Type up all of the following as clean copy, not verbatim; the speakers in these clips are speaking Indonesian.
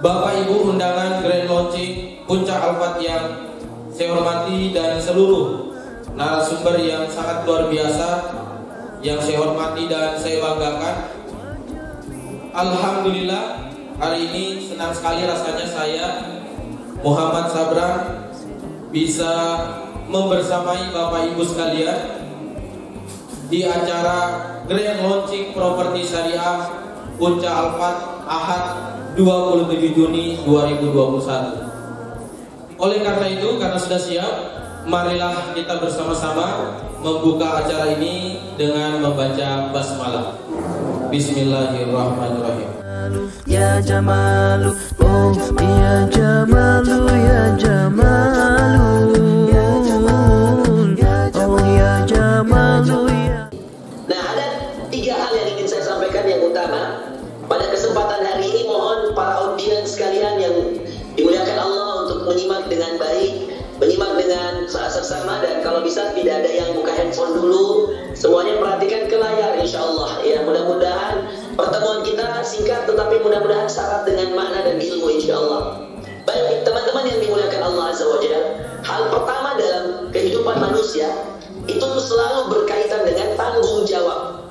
Bapak Ibu undangan Grand Launching Puncak Alphard yang saya hormati dan seluruh narasumber yang sangat luar biasa yang saya hormati dan saya banggakan. Alhamdulillah, hari ini senang sekali rasanya saya Muhammad Sabran bisa membersamai Bapak Ibu sekalian di acara Grand Launching Properti Syariah Puncak Alphard Ahad 27 Juni 2021. Oleh karena itu, karena sudah siap, marilah kita bersama-sama membuka acara ini dengan membaca basmalah. Bismillahirrahmanirrahim. Ya Jamalu, oh ya Jamalu, ya Jamalu, oh ya Jamalu ya. Nah, ada 3 hal yang ingin saya sampaikan yang utama pada kesempatan hari ini. Mohon para audiens sekalian yang dimuliakan Allah untuk menyimak dengan baik, menyimak dengan seksama, dan kalau bisa tidak ada yang buka handphone dulu, semuanya perhatikan ke layar insyaallah ya. Mudah-mudahan pertemuan kita singkat tetapi mudah-mudahan syarat dengan makna dan ilmu insyaallah. Baik teman-teman yang dimuliakan Allah Azza wa Jalla, hal pertama dalam kehidupan manusia itu selalu berkaitan dengan tanggung jawab.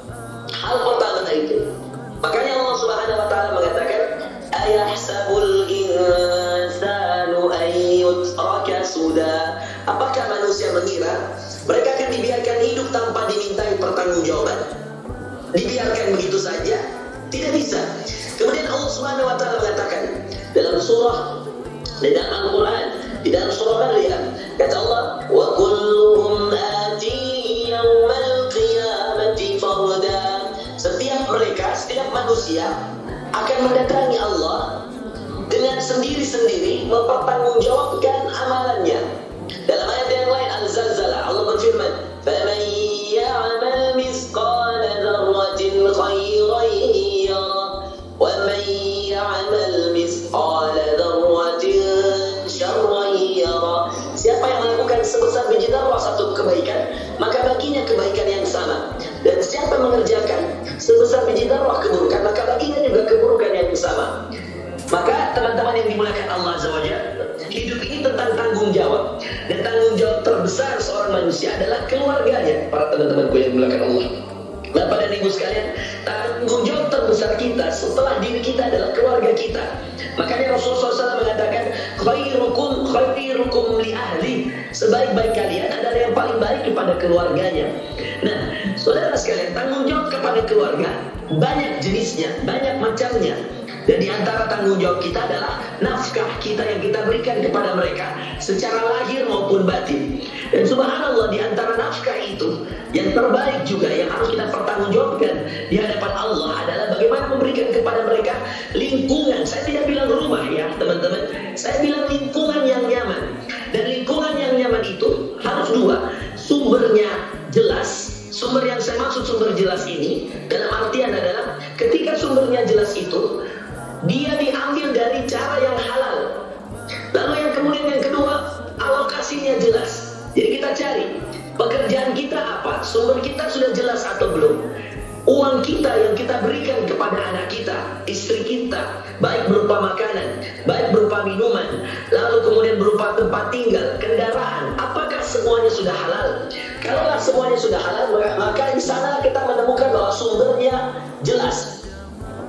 Hal pertama itu. Makanya Allah Subhanahu wa taala mengatakan, ayahsabul insanu an yutraka suda. Apakah manusia mengira mereka akan dibiarkan hidup tanpa dimintai pertanggungjawaban? Dibiarkan begitu saja? Tidak bisa. Kemudian Allah Subhanahu wa taala mengatakan dalam surah, di dalam Al-Qur'an, di dalam surah Al-Maryam, kata Allah, wa kulluhum ati yaumal qiyamati farda. Setiap mereka, setiap manusia akan mendatangi Allah dengan sendiri-sendiri mempertanggungjawabkan amalannya. Dalam ayat yang lain Al-Zalzalah, Allah berfirman, "Faman ya'mal mithqala dzarratin khairan yarah, wa man ya'mal mithqala dzarratin syarran yarah." Siapa yang melakukan sebesar biji zarrah satu kebaikan, maka baginya kebaikan yang sama. Dan siapa mengerjakan sebesar biji zarrah keburukan, maka baginya juga keburukan yang sama. Maka teman-teman yang dimuliakan Allah Azza wa Jalla, hidup ini tentang tanggung jawab. Dan tanggung jawab terbesar seorang manusia adalah keluarganya. Para teman-temanku yang dimuliakan Allah, Bapak dan Ibu sekalian, tanggung jawab terbesar kita setelah diri kita adalah keluarga kita. Makanya Rasulullah SAW mengatakan, khairukum li ahli. Sebaik-baik kalian adalah yang paling baik kepada keluarganya. Nah, saudara sekalian, tanggung jawab kepada keluarga banyak jenisnya, banyak macamnya. Dan di antara tanggung jawab kita adalah nafkah kita yang kita berikan kepada mereka secara lahir maupun batin. Dan subhanallah, di antara nafkah itu yang terbaik juga yang harus kita pertanggungjawabkan di hadapan Allah adalah bagaimana memberikan kepada mereka lingkungan. Saya tidak bilang rumah ya teman-teman, saya bilang lingkungan yang nyaman. Dan lingkungan yang nyaman itu harus 2, sumbernya jelas. Sumber yang saya maksud sumber jelas ini dalam artian adalah ketika sumbernya jelas itu dia diambil dari cara yang halal. Lalu yang kemudian yang kedua, alokasinya jelas. Jadi kita cari pekerjaan kita apa, sumber kita sudah jelas atau belum. Uang kita yang kita berikan kepada anak kita, istri kita, baik berupa makanan, baik berupa minuman, lalu kemudian berupa tempat tinggal, kendaraan, apakah semuanya sudah halal? Kalaulah semuanya sudah halal, maka di sana kita menemukan bahwa sumbernya jelas.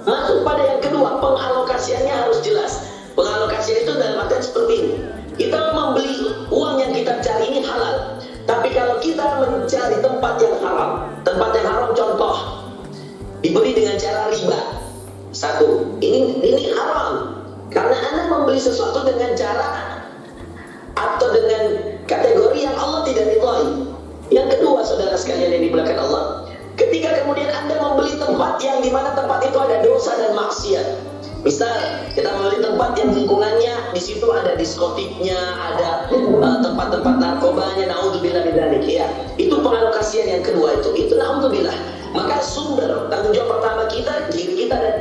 Masuk pada yang kedua, pengalokasiannya harus jelas. Pengalokasian itu dalam artian seperti ini. Kita membeli uang yang kita cari ini halal. Tapi kalau kita mencari tempat yang haram contoh, dibeli dengan cara riba. 1, ini haram. Karena Anda membeli sesuatu dengan cara atau dengan kategori yang Allah tidak ridhai. Yang kedua, saudara sekalian yang dimuliakan Allah, ketika kemudian Anda membeli tempat yang dimana tempat itu ada dosa dan maksiat. Misal kita membeli tempat yang lingkungannya di situ ada diskotiknya, ada tempat-tempat narkobanya, naudzubillah min dzalik ya. Itu pengalokasian yang kedua itu naudzubillah. Maka sumber tanggung jawab pertama kita diri kita dan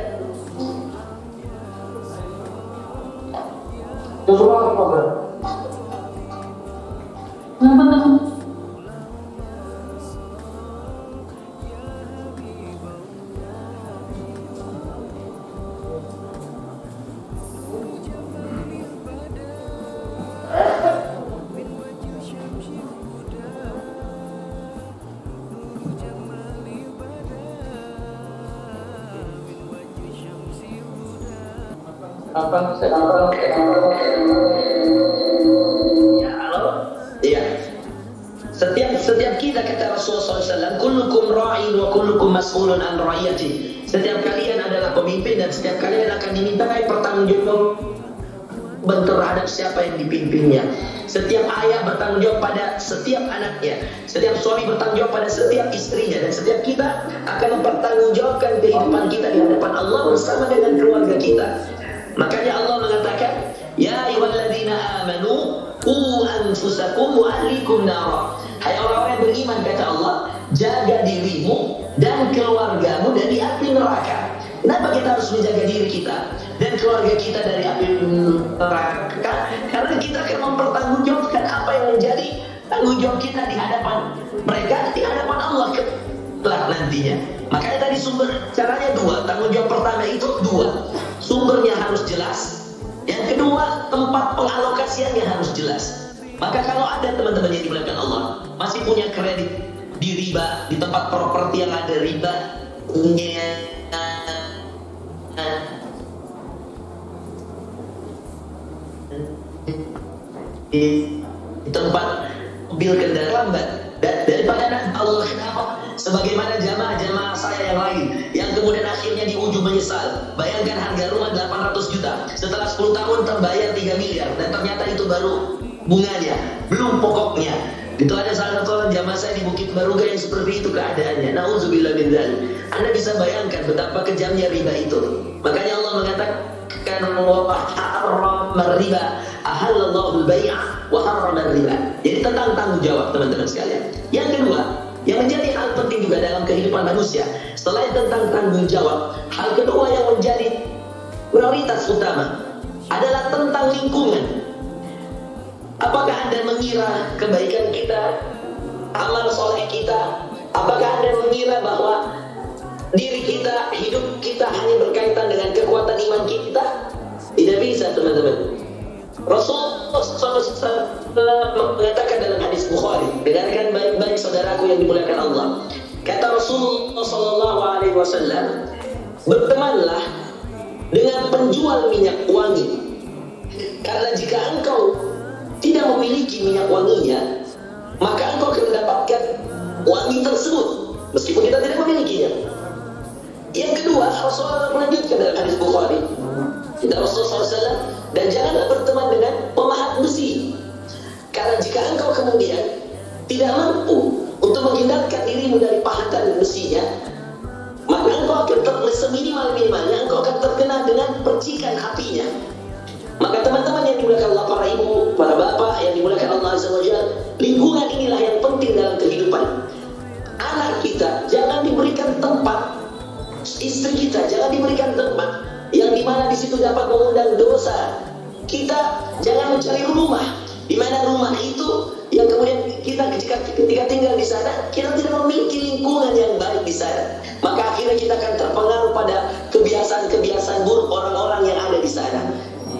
Ya, halo. Iya. Setiap kita kata Rasulullah SAW, kullukum ra'in wa kullukum mas'ulun an ra'iyati. Setiap kalian adalah pemimpin dan setiap kalian akan dimintai pertanggungjawaban terhadap siapa yang dipimpinnya. Setiap ayah bertanggung jawab pada setiap anaknya, setiap suami bertanggung jawab pada setiap istrinya, dan setiap kita akan mempertanggungjawabkan kehidupan kita di hadapan Allah bersama dengan keluarga kita. Makanya Allah mengatakan, ya ayyuhalladzina amanu qu anfusakum wa ahlikum nara. Hai orang-orang yang beriman, kata Allah, jaga dirimu dan keluargamu dari api neraka. Kenapa kita harus menjaga diri kita dan keluarga kita dari api neraka? Karena kita akan mempertanggungjawabkan apa yang menjadi tanggung jawab kita di hadapan mereka, di hadapan Allah kelak nantinya. Makanya tadi sumber caranya dua. Tanggung jawab pertama itu dua. Sumbernya harus jelas. Yang kedua, tempat pengalokasiannya harus jelas. Maka kalau ada teman-teman yang dimuliakan Allah masih punya kredit di riba, di tempat properti yang ada riba, di tempat mobil kendaraan lambat, daripada Allah, kenapa? Sebagaimana jamaah-jamaah saya yang lain yang kemudian akhirnya di ujung menyesal. Bayangkan harga rumah 800 juta, setelah 10 tahun terbayar 3 miliar, dan ternyata itu baru bunganya, belum pokoknya. Itu ada salah satu orang jamaah saya di Bukit Baruga yang seperti itu keadaannya. Nauzubillah min dzalik. Anda bisa bayangkan betapa kejamnya riba itu. Makanya Allah mengatakan, wa harrama riba, ahallallahu al-bai'a wa harrama riba. Jadi tentang tanggung jawab, teman-teman sekalian. Yang kedua, yang menjadi hal penting juga dalam kehidupan manusia, selain tentang tanggung jawab, hal kedua yang menjadi prioritas utama adalah tentang lingkungan. Apakah Anda mengira kebaikan kita, amal soleh kita? Apakah Anda mengira bahwa diri kita, hidup kita hanya berkaitan dengan kekuatan iman kita? Tidak bisa, teman-teman. Rasulullah SAW mengatakan dalam hadis Bukhari, dengarkan baik-baik saudaraku yang dimuliakan Allah. Kata Rasulullah SAW, bertemanlah dengan penjual minyak wangi, karena jika engkau tidak memiliki minyak wanginya, maka engkau akan mendapatkan wangi tersebut meskipun kita tidak memilikinya. Yang kedua, Rasulullah melanjutkan dalam hadis Bukhari, kata Rasulullah SAW, dan janganlah berteman dengan pemahat besi, karena jika engkau kemudian tidak mampu untuk menghindarkan dirimu dari pahatan besinya, maka engkau akan seminimal-minimalnya engkau akan terkena dengan percikan apinya. Maka teman-teman yang dimuliakan Allah, para ibu, para bapak yang dimuliakan Allah Azza wa Jalla, lingkungan inilah yang penting dalam kehidupan. Anak kita jangan diberikan tempat, istri kita jangan diberikan tempat yang dimana di situ dapat mengundang dosa. Kita jangan mencari rumah di mana rumah itu yang kemudian kita ketika tinggal di sana kita tidak memiliki lingkungan yang baik di sana. Maka akhirnya kita akan terpengaruh pada kebiasaan-kebiasaan buruk orang-orang yang ada di sana.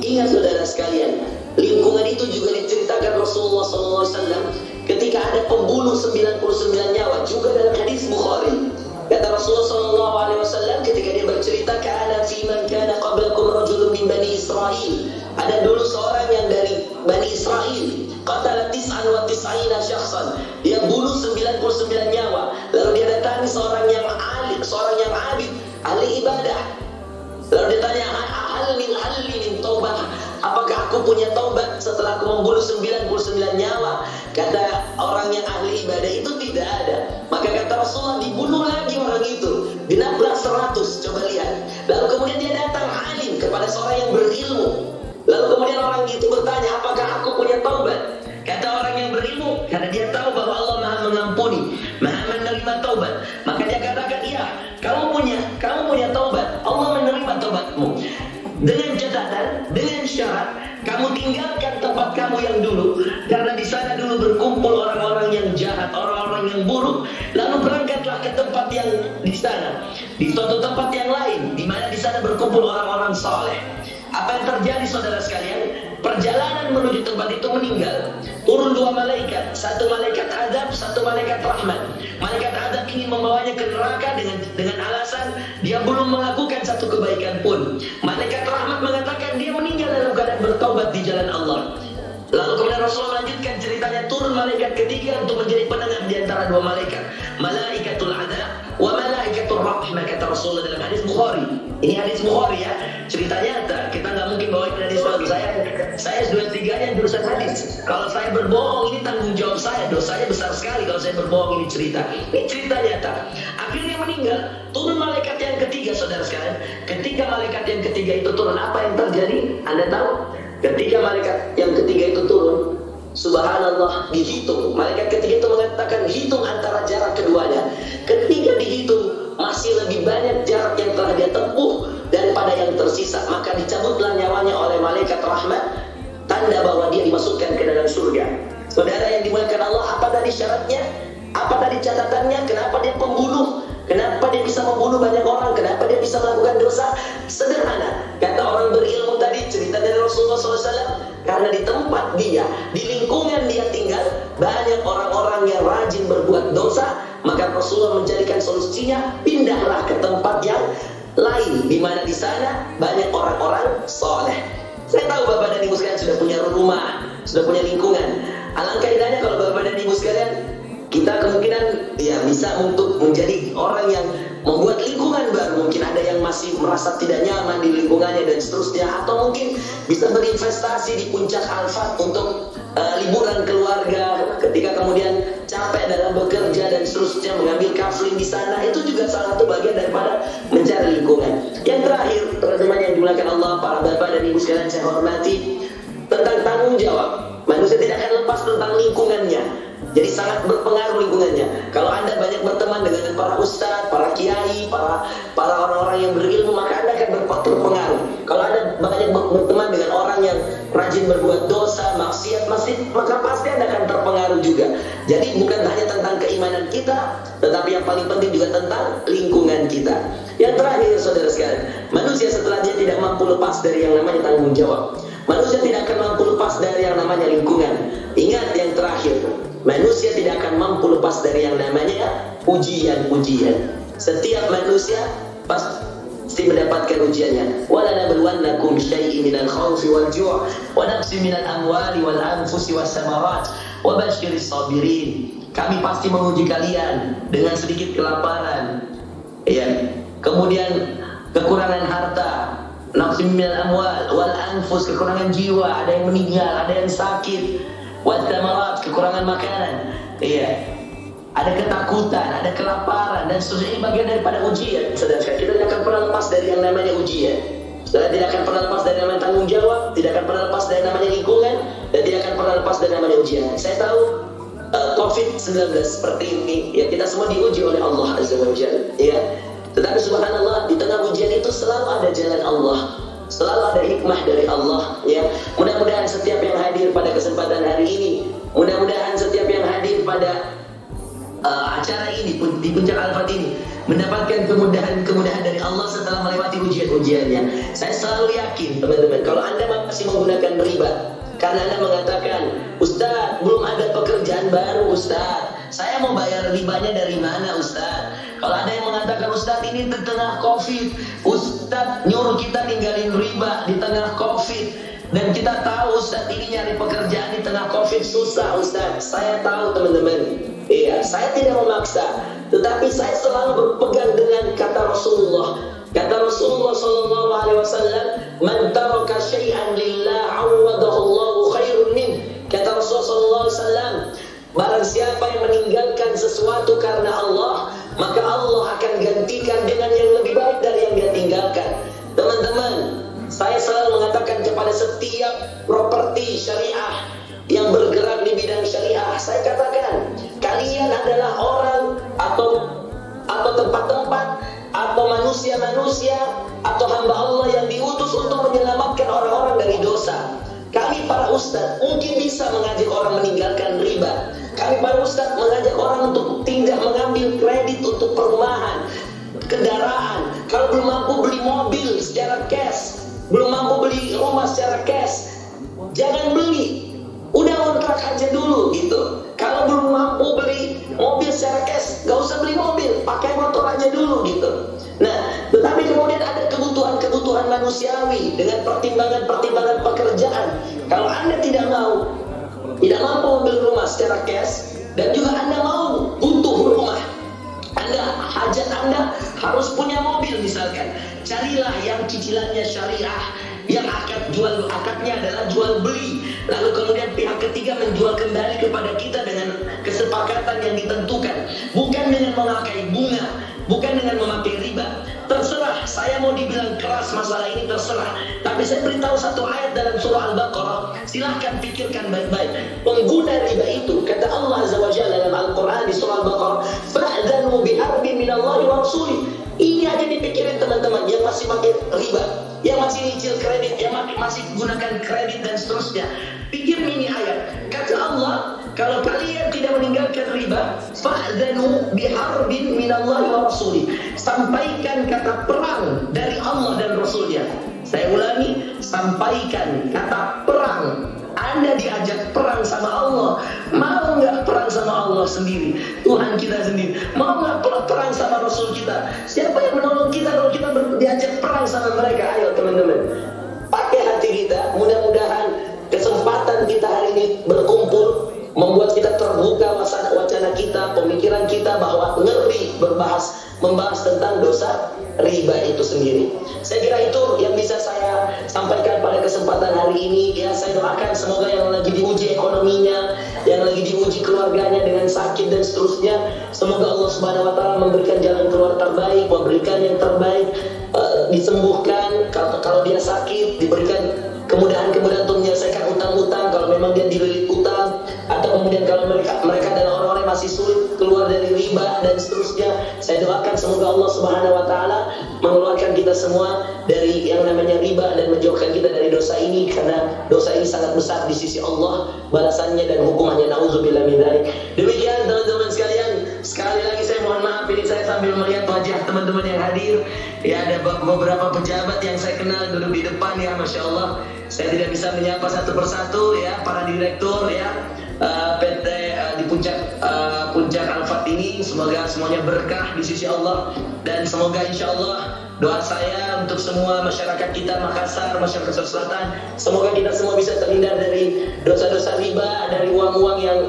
Ingat saudara sekalian, lingkungan itu juga diceritakan Rasulullah SAW ketika ada pembunuh 99 nyawa, juga dalam hadis Bukhari. Kata Rasulullah SAW ketika dia bercerita, kana fi man kana qablakum rajulun min Bani Israel. Ada dulu seorang yang dari Bani Israel, qatala 99 syakhsan. Dia bunuh 99 nyawa. Lalu dia datangi seorang yang alim, seorang yang abid, ahli ibadah. Lalu dia tanya, hal min taubah, apakah aku punya taubat setelah aku membunuh 99 nyawa? Kata orang yang ahli ibadah itu, tidak ada. Maka kata Rasulullah, dibunuh lagi orang itu, dinabrak 100. Coba lihat. Lalu kemudian dia datang alim kepada seorang yang berilmu. Lalu kemudian orang itu bertanya, apakah aku punya taubat? Kata orang yang berilmu, karena dia tahu bahwa Allah Maha mengampuni, Maha menerima taubat, maka dia katakan, iya, kamu punya taubat, Allah menerima taubatmu. Dengan catatan, dengan syarat, kamu tinggalkan tempat kamu yang dulu, karena di sana dulu berkumpul orang-orang yang jahat, orang-orang yang buruk. Lalu berangkatlah ke tempat yang di sana, di suatu tempat yang lain, di mana di sana berkumpul orang-orang saleh. Apa yang terjadi, saudara sekalian? Perjalanan menuju tempat itu meninggal. Turun 2 malaikat, satu malaikat azab, satu malaikat rahmat. Malaikat azab ingin membawanya ke neraka dengan alasan dia belum melakukan satu kebaikan pun. Malaikat rahmat mengatakan dia bertaubat di jalan Allah. Lalu kemudian Rasulullah melanjutkan ceritanya, turun malaikat ketiga untuk menjadi penengah di antara dua malaikat, malaikatul adab wa malaikatul rahmah, kata Rasulullah dalam hadis Bukhari. Ini hadis Bukhari ya, cerita nyata. Kita nggak mungkin bawa hadis baru. Saya S2-3-nya jurusan hadis. Kalau saya berbohong, ini tanggung jawab saya, dosanya besar sekali kalau saya berbohong. Ini cerita nyata. Akhirnya meninggal, turun malaikat yang ketiga, saudara sekalian. Ketika malaikat yang ketiga itu turun, apa yang terjadi? Anda tahu? Ketika malaikat yang ketiga itu turun, subhanallah, dihitung. Malaikat ketiga itu mengatakan, hitung antara jarak keduanya. Ketika dihitung, masih lebih banyak jarak yang telah dia tempuh daripada yang tersisa. Maka dicabutlah nyawanya oleh malaikat rahmat, tanda bahwa dia dimasukkan ke dalam surga. Saudara yang dimuliakan Allah, apa tadi syaratnya? Apa tadi catatannya? Kenapa dia pembunuh? Kenapa dia bisa membunuh banyak orang? Kenapa dia bisa melakukan dosa? Sederhana. Kata orang berilmu tadi, cerita dari Rasulullah SAW. Karena di tempat dia, di lingkungan dia tinggal, banyak orang-orang yang rajin berbuat dosa. Maka Rasulullah mencarikan solusinya, pindahlah ke tempat yang lain, di mana di sana banyak orang-orang soleh. Saya tahu Bapak dan Ibu sekalian sudah punya rumah, sudah punya lingkungan. Alangkah indahnya kalau Bapak dan Ibu sekalian, kita kemungkinan ya bisa untuk menjadi orang yang membuat lingkungan baru. Mungkin ada yang masih merasa tidak nyaman di lingkungannya dan seterusnya, atau mungkin bisa berinvestasi di puncak Alfat untuk liburan keluarga, ketika kemudian capek dalam bekerja dan seterusnya, mengambil kafling di sana. Itu juga salah satu bagian daripada mencari lingkungan. Yang terakhir, teman-teman yang dimuliakan Allah, para bapak dan ibu sekalian saya hormati, tentang tanggung jawab. Manusia tidak akan lepas tentang lingkungannya. Jadi sangat berpengaruh lingkungannya. Kalau Anda banyak berteman dengan para ustadz, para kiai, para orang-orang yang berilmu, maka Anda akan berpengaruh. Kalau Anda banyak berteman dengan orang yang rajin berbuat dosa, maksiat, maka pasti Anda akan terpengaruh juga. Jadi bukan hanya tentang keimanan kita, tetapi yang paling penting juga tentang lingkungan kita. Yang terakhir, saudara sekalian, manusia setelah dia tidak mampu lepas dari yang namanya tanggung jawab, manusia tidak akan mampu lepas dari yang namanya lingkungan. Ingat yang terakhir, manusia tidak akan mampu lepas dari yang namanya ujian-ujian. Setiap manusia pasti mendapatkan ujiannya. Wala nabluwannakum syai'in minal khawfi wal ju' wa naqsin minal amwali wal anfusi was samarat wa basyiris sabirin. Kami pasti menguji kalian dengan sedikit kelaparan, ya. Kemudian kekurangan harta, naqsin minal amwal wal anfus, kekurangan jiwa, ada yang meninggal, ada yang sakit. Wasamarat, kekurangan makanan, iya, ada ketakutan, ada kelaparan dan seterusnya. Ini bagian daripada ujian. Saudara, kita tidak akan pernah lepas dari yang namanya ujian. Saudara, tidak akan pernah lepas dari yang namanya tanggung jawab, tidak akan pernah lepas dari namanya lingkungan, dan tidak akan pernah lepas dari namanya ujian. Saya tahu COVID-19 seperti ini, ya, kita semua diuji oleh Allah Azza wa Jalla, ya. Tetapi subhanallah, di tengah ujian itu selalu ada jalan Allah. Selalu ada hikmah dari Allah, ya. Mudah-mudahan setiap yang hadir pada kesempatan hari ini, mudah-mudahan setiap yang hadir pada acara ini di puncak Alfat ini mendapatkan kemudahan dari Allah setelah melewati ujian-ujiannya. Saya selalu yakin, teman-teman, kalau Anda masih menggunakan riba karena Anda mengatakan, Ustaz, belum ada pekerjaan baru, Ustaz, saya mau bayar ribanya dari mana, Ustaz? Kalau ada yang mengatakan, Ustaz, ini di tengah COVID, Ustaz nyuruh kita tinggalin riba di tengah COVID, dan kita tahu Ustaz ini nyari pekerjaan di tengah COVID susah, Ustaz. Saya tahu, teman-teman. Iya, saya tidak memaksa, tetapi saya selalu berpegang dengan kata Rasulullah. Kata Rasulullah SAW, "Man taraka syai'an lillah 'awadahu Allahu khairun min." Kata Rasulullah SAW, barang siapa yang meninggalkan sesuatu karena Allah, maka Allah akan gantikan dengan yang lebih baik dari yang dia tinggalkan. Teman-teman, saya selalu mengatakan kepada setiap properti syariah yang bergerak di bidang syariah, saya katakan, kalian adalah orang atau tempat-tempat atau manusia-manusia atau hamba Allah yang diutus untuk menyelamatkan orang-orang dari dosa. Kami para ustadz mungkin bisa mengajak orang meninggalkan riba. Kami para ustadz mengajak orang untuk tidak mengambil kredit untuk perumahan, kendaraan. Kalau belum mampu beli mobil secara cash, belum mampu beli rumah secara cash, jangan beli. Udah kontrak aja dulu gitu. Kalau belum mampu beli mobil secara cash, gak usah beli mobil, pakai motor aja dulu gitu. Nah, tetapi kemudian ada kebutuhan-kebutuhan manusiawi dengan pertimbangan-pertimbangan timbangan pekerjaan. Kalau Anda tidak mampu membeli rumah secara cash, dan juga Anda mau butuh rumah, hajat Anda harus punya mobil misalkan, carilah yang cicilannya syariah, yang akadnya adalah jual beli, lalu kemudian pihak ketiga menjual kembali kepada kita dengan kesepakatan yang ditentukan, bukan dengan memakai bunga, bukan dengan memakai riba. Terserah, saya mau dibilang keras masalah ini, terserah. Tapi saya beritahu satu ayat dalam surah Al-Baqarah, silahkan pikirkan baik-baik. Pengguna riba itu, kata Allah Azza wa Jalla dalam Al-Quran di surah Al-Baqarah, fa'adhanu biharbin minallahi wa rasulih. Ini aja dipikirin teman-teman yang masih pakai riba, yang masih nyicil kredit, yang masih gunakan kredit dan seterusnya. Pikir ini ayat, kata Allah, kalau kalian tidak meninggalkan riba, fa'adhanu biharbin minallahi wa rasulih. Sampaikan kata perang dari Allah dan Rasulnya. Saya ulangi, sampaikan kata perang. Anda diajak perang sama Allah. Mau nggak perang sama Allah sendiri, Tuhan kita sendiri? Mau nggak perang sama Rasul kita? Siapa yang menolong kita kalau kita diajak perang sama mereka? Ayo teman-teman, pakai hati kita. Mudah-mudahan kesempatan kita hari ini berkumpul membuat kita terbuka wacana kita, pemikiran kita bahwa ngeri membahas tentang dosa riba itu sendiri. Saya kira itu yang bisa saya sampaikan pada kesempatan hari ini. Ya, saya doakan semoga yang lagi diuji ekonominya, yang lagi diuji keluarganya dengan sakit dan seterusnya, semoga Allah Subhanahu wa taala memberikan jalan keluar terbaik, memberikan yang terbaik, disembuhkan kalau dia sakit, diberikan kemudahan-kemudahan untuk menyelesaikan utang-utang kalau memang dia dililit utang, atau kemudian kalau mereka adalah orang-orang yang masih sulit keluar dari riba dan seterusnya. Saya doakan semoga Allah Subhanahu wa taala mengeluarkan kita semua dari yang namanya riba dan menjauhkan kita dari dosa ini, karena dosa ini sangat besar di sisi Allah balasannya dan hukumannya. Nauzubillah min dzalik. Demikian teman-teman sekalian, sekali lagi saya mohon maaf ini saya sambil melihat wajah teman-teman yang hadir. Ya, ada beberapa pejabat yang saya kenal duduk di depan, ya Masya Allah. Saya tidak bisa menyapa satu persatu, ya, para direktur, ya, PT di Puncak Al-Fat ini. Semoga semuanya berkah di sisi Allah, dan semoga insya Allah doa saya untuk semua masyarakat kita Makassar, masyarakat Selatan, semoga kita semua bisa terhindar dari dosa-dosa riba, dari uang-uang yang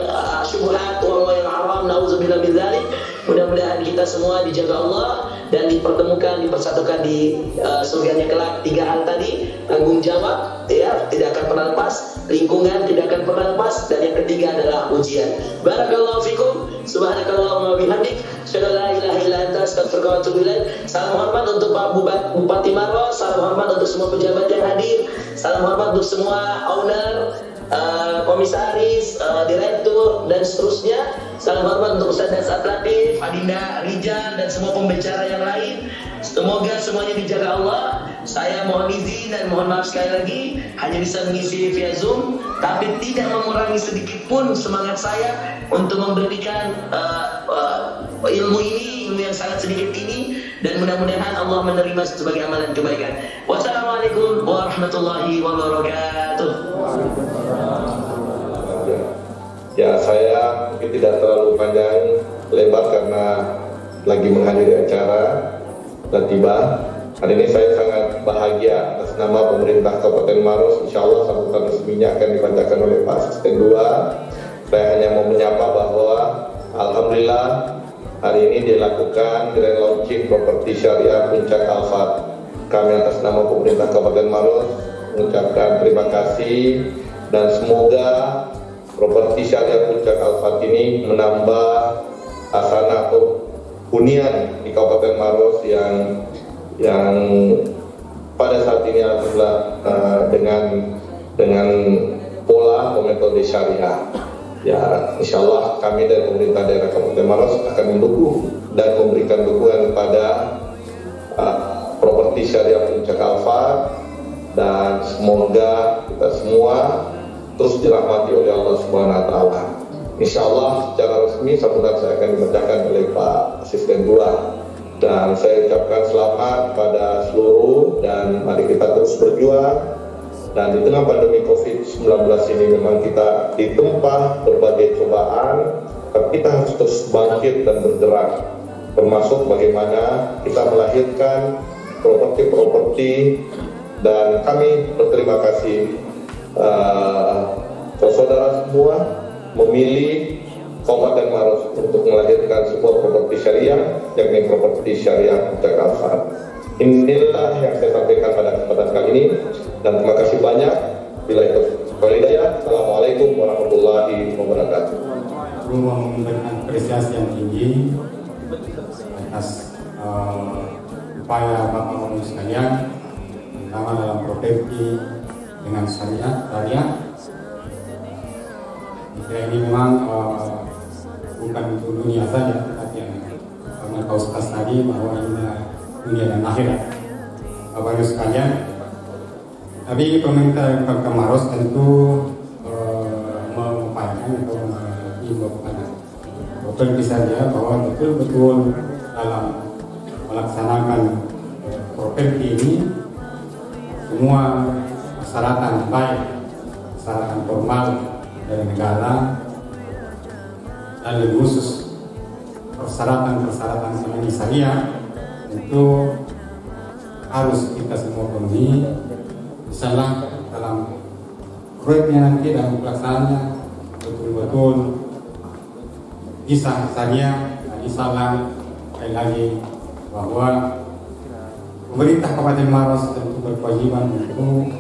syubhat, uang-uang yang haram. Nauzubillah min dzalik. Mudah-mudahan kita semua dijaga Allah dan dipertemukan, dipersatukan di surganya kelak. 3 hal tadi, tanggung jawab, ya, tidak akan pernah lepas, lingkungan tidak akan pernah lepas, dan yang ketiga adalah ujian. Barakallahu fikum, subhanakallahumma bihamdik, asyhadu an la ilaha illa anta, astaghfiruka wa atubu ilaik. Salam hormat untuk Pak Bupati Maros, salam hormat untuk semua pejabat yang hadir, salam hormat untuk semua owner, komisaris, direktur dan seterusnya. Salam hormat untuk Ustaz Dasat Latif, Adinda Rijal dan semua pembicara yang lain. Semoga semuanya dijaga Allah. Saya mohon izin dan mohon maaf sekali lagi hanya bisa mengisi via Zoom, tapi tidak mengurangi sedikit pun semangat saya untuk memberikan ilmu yang sangat sedikit ini, dan mudah-mudahan Allah menerima sebagai amalan kebaikan. Wassalamualaikum warahmatullahi wabarakatuh. Ya, saya mungkin tidak terlalu panjang lebar karena lagi menghadiri acara dan tiba. Hari ini saya sangat bahagia atas nama pemerintah Kabupaten Maros. Insya Allah sambutan resminya akan dibacakan oleh Pak Asisten 2. Saya hanya mau menyapa bahwa alhamdulillah hari ini dilakukan grand launching properti syariah Puncak Al-Fat. Kami atas nama pemerintah Kabupaten Maros mengucapkan terima kasih, dan semoga properti syariah Puncak Al-Fat ini menambah asana atau hunian di Kabupaten Maros yang pada saat ini adalah dengan pola atau metode syariah. Ya, insya Allah kami dari pemerintah daerah Kabupaten Maros akan mendukung dan memberikan dukungan kepada properti syariah Puncak Al-Fat, dan semoga kita semua terus dirahmati oleh Allah Subhanahu wa taala. Insya Allah secara resmi sambutan saya akan dibacakan oleh Pak Asisten 2, dan saya ucapkan selamat pada seluruh, dan mari kita terus berjuang. Dan di tengah pandemi COVID-19 ini memang kita ditempa berbagai cobaan, tapi kita harus terus bangkit dan bergerak, termasuk bagaimana kita melahirkan properti-properti dan kami berterima kasih saudara semua memilih Kabupaten Maros untuk melahirkan sebuah properti syariah, yakni properti syariah Puncak Al-Fat. Inilah yang saya sampaikan pada kesempatan kali ini, dan terima kasih banyak. Bila itu walhidayah. Assalamualaikum warahmatullahi wabarakatuh. Perlu memberikan apresiasi yang tinggi atas upaya Bapak Ibu sekalian, terutama dalam properti dengan syariah. Ini memang bukan untuk dunia saja, tapi yang karena kau sepas tadi bahwa ini dunia dan akhirat. Bapak Ibu sekalian, tapi pemerintah Kabupaten Maros tentu mengupayakan atau mengimbau kepada properti saja bahwa betul-betul dalam melaksanakan properti ini semua persyaratan baik, persyaratan formal dari negara, dan lebih khusus persyaratan-persyaratan seperti syariah itu harus kita semua penuhi. Insyaallah dalam proyeknya nanti dalam pelaksanaannya betul-betul bisa syariah. Dan insyaallah sekali lagi bahwa pemerintah Kabupaten Maros tentu berkewajiban untuk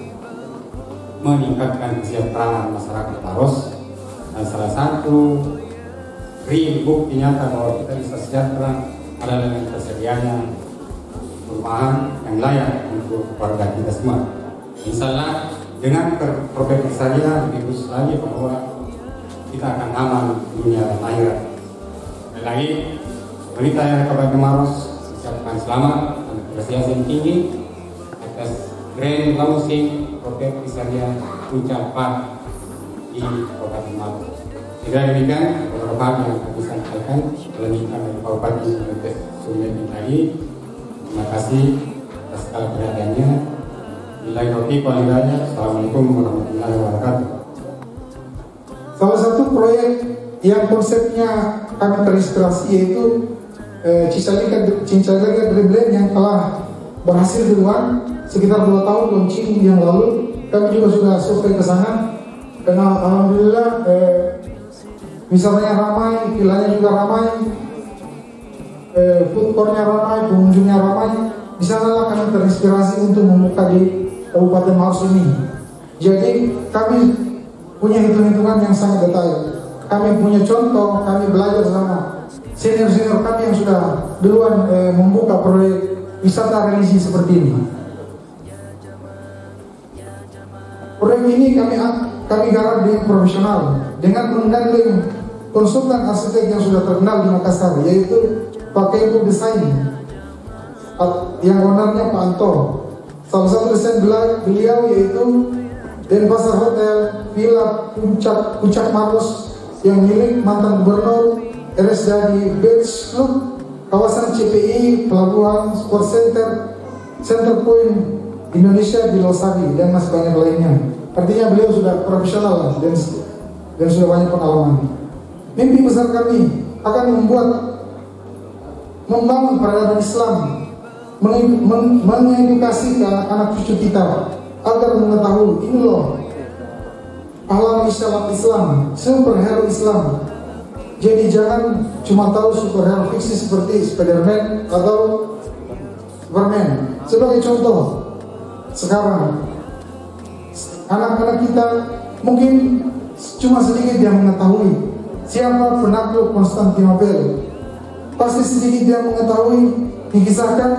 meningkatkan kesejahteraan masyarakat Maros, dan salah satu bukti nyata bahwa kita bisa sejahtera adalah dengan tersedianya perumahan yang layak untuk warga kita semua. Insyaallah dengan properti syariah lebih khusus lagi bahwa kita akan aman dunia dan akhirat. Sekali lagi, pemerintah yang Kabupaten Maros ucapkan selamat dan apresiasi yang tinggi atas grand launching properti syariah Puncak Al-Fat di Kabupaten Maros. Tidak demikian beberapa hal yang kami sampaikan melanjutkan dari Pak Bupati Sulaiman tadi. Terima kasih atas segala perhatiannya. Billahi taufiq wal hidayah. Assalamualaikum warahmatullahi wabarakatuh. Salah satu proyek yang konsepnya kami terinspirasi yaitu Cincaliga Dribble yang telah berhasil duluan sekitar 2 tahun launching yang lalu. Kami juga sudah survei ke sana, karena alhamdulillah misalnya ramai, vilanya juga ramai, food courtnya ramai, pengunjungnya ramai. Di sanalah kami terinspirasi untuk membuka di Kabupaten Maros ini. Jadi kami punya hitung-hitungan yang sangat detail. Kami punya contoh, kami belajar sama senior-senior kami yang sudah duluan membuka proyek wisata religi seperti ini. Proyek ini kami garap dengan profesional, dengan menggandeng konsultan arsitek yang sudah terkenal di Makassar, yaitu Pak Kebo Desain, yang ownernya Pak Anto. Salah satu desain beliau yaitu Denpasar Hotel Villa Puncak Maros yang milik mantan gubernur RSDADI Beach Club, kawasan CPI, Pelabuhan, Sport Center, Center Point Indonesia di Losari, dan masih banyak lainnya. Artinya beliau sudah profesional dan sudah banyak pengalaman. Mimpi besar kami akan membangun peradaban Islam, mengedukasi ke anak cucu kita agar mengetahui ini loh pahlawan Islam, superhero Islam. Jadi jangan cuma tahu superhero fiksi seperti Spiderman atau Superman. Sebagai contoh, sekarang anak-anak kita mungkin cuma sedikit yang mengetahui siapa penakluk Konstantinopel. Pasti sedikit yang mengetahui dikisahkan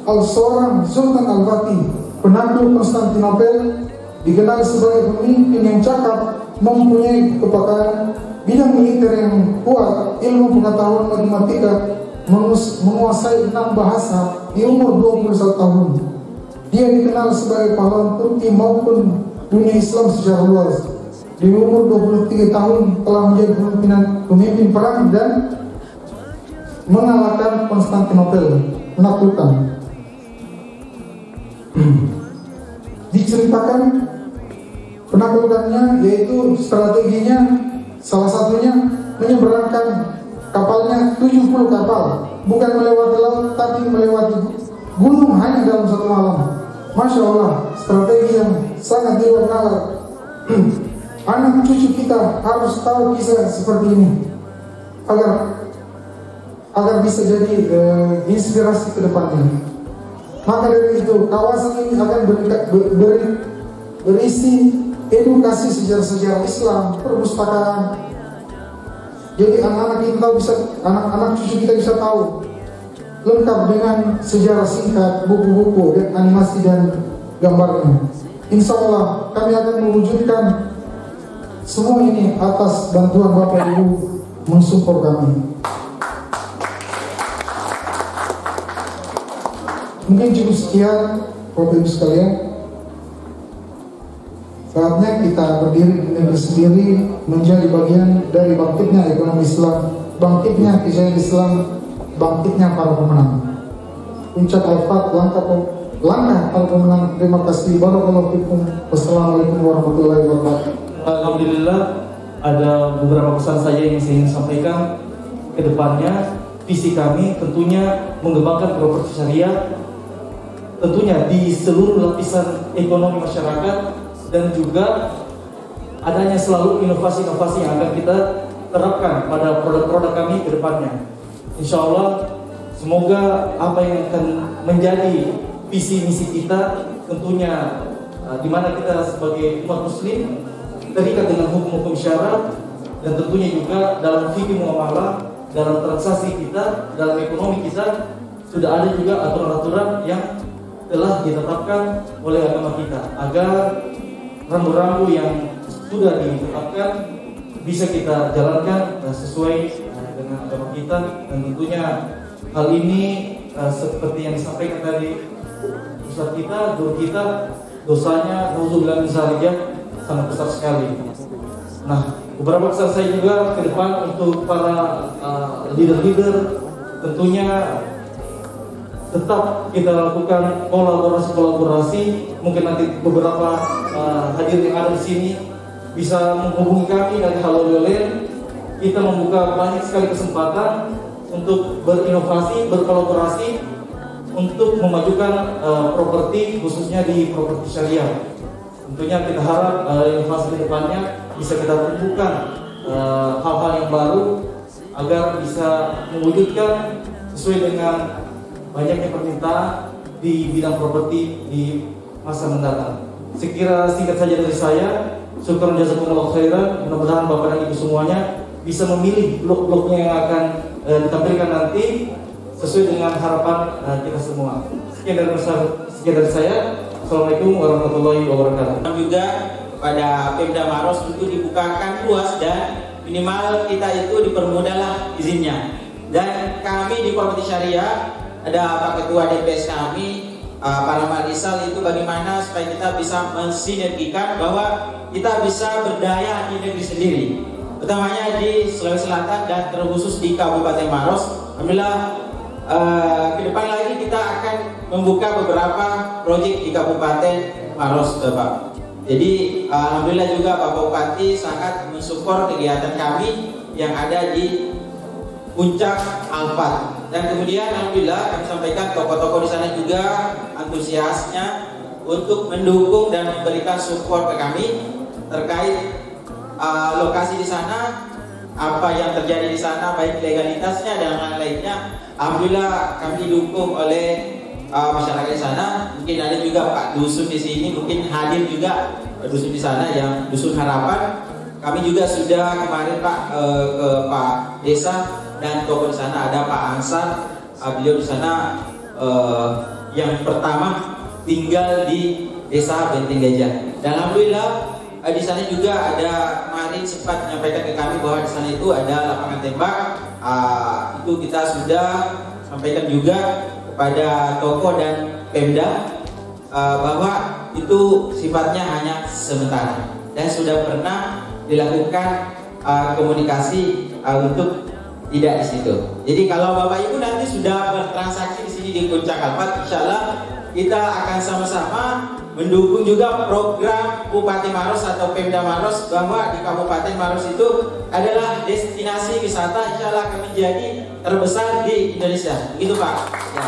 seorang Sultan Al-Fatih, penakluk Konstantinopel, dikenal sebagai pemimpin yang cakap, mempunyai kepakaran bidang militer yang kuat, ilmu pengetahuan matematika, menguasai 6 bahasa di umur 21 tahun. Dia dikenal sebagai pahlawan Turki maupun dunia Islam secara luas. Di umur 23 tahun telah menjadi pemimpin perang dan mengalahkan Konstantinopel, penaklukan. Diceritakan penaklukannya yaitu strateginya, salah satunya menyeberangkan kapalnya 70 kapal, bukan melewati laut tapi melewati gunung hanya dalam 1 malam, Masya Allah, strategi yang sangat di luar nalar. Anak cucu kita harus tahu kisah seperti ini agar bisa jadi inspirasi ke depannya. Maka dari itu kawasan ini akan berisi edukasi sejarah-sejarah Islam, perpustakaan. Jadi anak-anak cucu kita bisa tahu lengkap dengan sejarah singkat, buku-buku, dan animasi dan gambarnya. Insya Allah kami akan mewujudkan semua ini atas bantuan Bapak Ibu mensupport kami. Mungkin cukup sekian Bapak Ibu sekalian. Saatnya kita berdiri di negeri sendiri menjadi bagian dari bangkitnya ekonomi Islam, bangkitnya kejayaan Islam, bangkitnya para pemenang. Puncak Al-Fat langkah para pemenang. Terima kasih. Barakallahu fikum. Wassalamualaikum warahmatullahi wabarakatuh. Alhamdulillah, ada beberapa pesan saja yang saya ingin sampaikan. Ke depannya visi kami tentunya mengembangkan properti syariah, tentunya di seluruh lapisan ekonomi masyarakat, dan juga adanya selalu inovasi-inovasi yang akan kita terapkan pada produk-produk kami ke depannya. Insya Allah, semoga apa yang akan menjadi visi misi kita tentunya di mana kita sebagai umat muslim terikat dengan hukum-hukum syarat, dan tentunya juga dalam fikih muamalah, dalam transaksi kita, dalam ekonomi kita sudah ada juga aturan-aturan yang telah ditetapkan oleh agama kita, agar rambu-rambu yang sudah ditetapkan bisa kita jalankan sesuai dengan agama kita. Dan tentunya hal ini seperti yang disampaikan tadi Ustaz kita, guru kita, dosanya nauzubillah min dzalik sangat besar sekali. Nah, beberapa pesan saya juga ke depan untuk para leader-leader, tentunya tetap kita lakukan kolaborasi. Mungkin nanti beberapa hadir yang ada di sini bisa menghubungi kami dari Halal Yolen. Kita membuka banyak sekali kesempatan untuk berinovasi, berkolaborasi untuk memajukan properti, khususnya di properti syariah. Tentunya kita harap inovasi ke depannya bisa kita tumbuhkan hal-hal yang baru agar bisa mewujudkan sesuai dengan banyaknya permintaan di bidang properti di masa mendatang. Sekira singkat saja dari saya. Syukur jazakumullah khairan. Mudah-mudahan Bapak dan Ibu semuanya bisa memilih blok-bloknya yang akan ditampilkan nanti sesuai dengan harapan kita semua. Sekian dari saya. Assalamualaikum warahmatullahi wabarakatuh. Juga pada Pemda Maros itu dibukakan luas dan minimal kita itu dipermudahlah izinnya. Dan kami di Properti Syariah ada Pak Ketua DPS kami, Pak Rahmat Rizal, itu bagaimana supaya kita bisa mensinergikan bahwa kita bisa berdaya di negeri sendiri, utamanya di Sulawesi Selatan dan terkhusus di Kabupaten Maros. Alhamdulillah ke depan lagi kita akan membuka beberapa proyek di Kabupaten Maros, Pak. Jadi alhamdulillah juga Pak Bupati sangat mensupport kegiatan kami yang ada di Puncak Al-Fat. Dan kemudian alhamdulillah kami sampaikan tokoh-tokoh di sana juga antusiasnya untuk mendukung dan memberikan support ke kami terkait lokasi di sana, apa yang terjadi di sana, baik legalitasnya dan lain-lainnya. Alhamdulillah kami didukung oleh masyarakat di sana. Mungkin ada juga Pak Dusun di sini, mungkin hadir juga Pak Dusun di sana yang Dusun Harapan. Kami juga sudah kemarin Pak ke Pak Desa dan tokoh di sana ada Pak Ansar. Beliau di sana yang pertama tinggal di Desa Benteng Gajah. Dan alhamdulillah di sana juga ada kemarin sempat menyampaikan ke kami bahwa di sana itu ada lapangan tembak. Itu kita sudah sampaikan juga kepada tokoh dan Pemda bahwa itu sifatnya hanya sementara dan sudah pernah dilakukan komunikasi untuk tidak di situ. Jadi kalau Bapak Ibu nanti sudah bertransaksi di sini di Puncak Al-Fat, insya Allah kita akan sama-sama mendukung juga program Bupati Maros atau Pemda Maros bahwa di Kabupaten Maros itu adalah destinasi wisata insya Allah akan menjadi terbesar di Indonesia. Begitu Pak. Ya.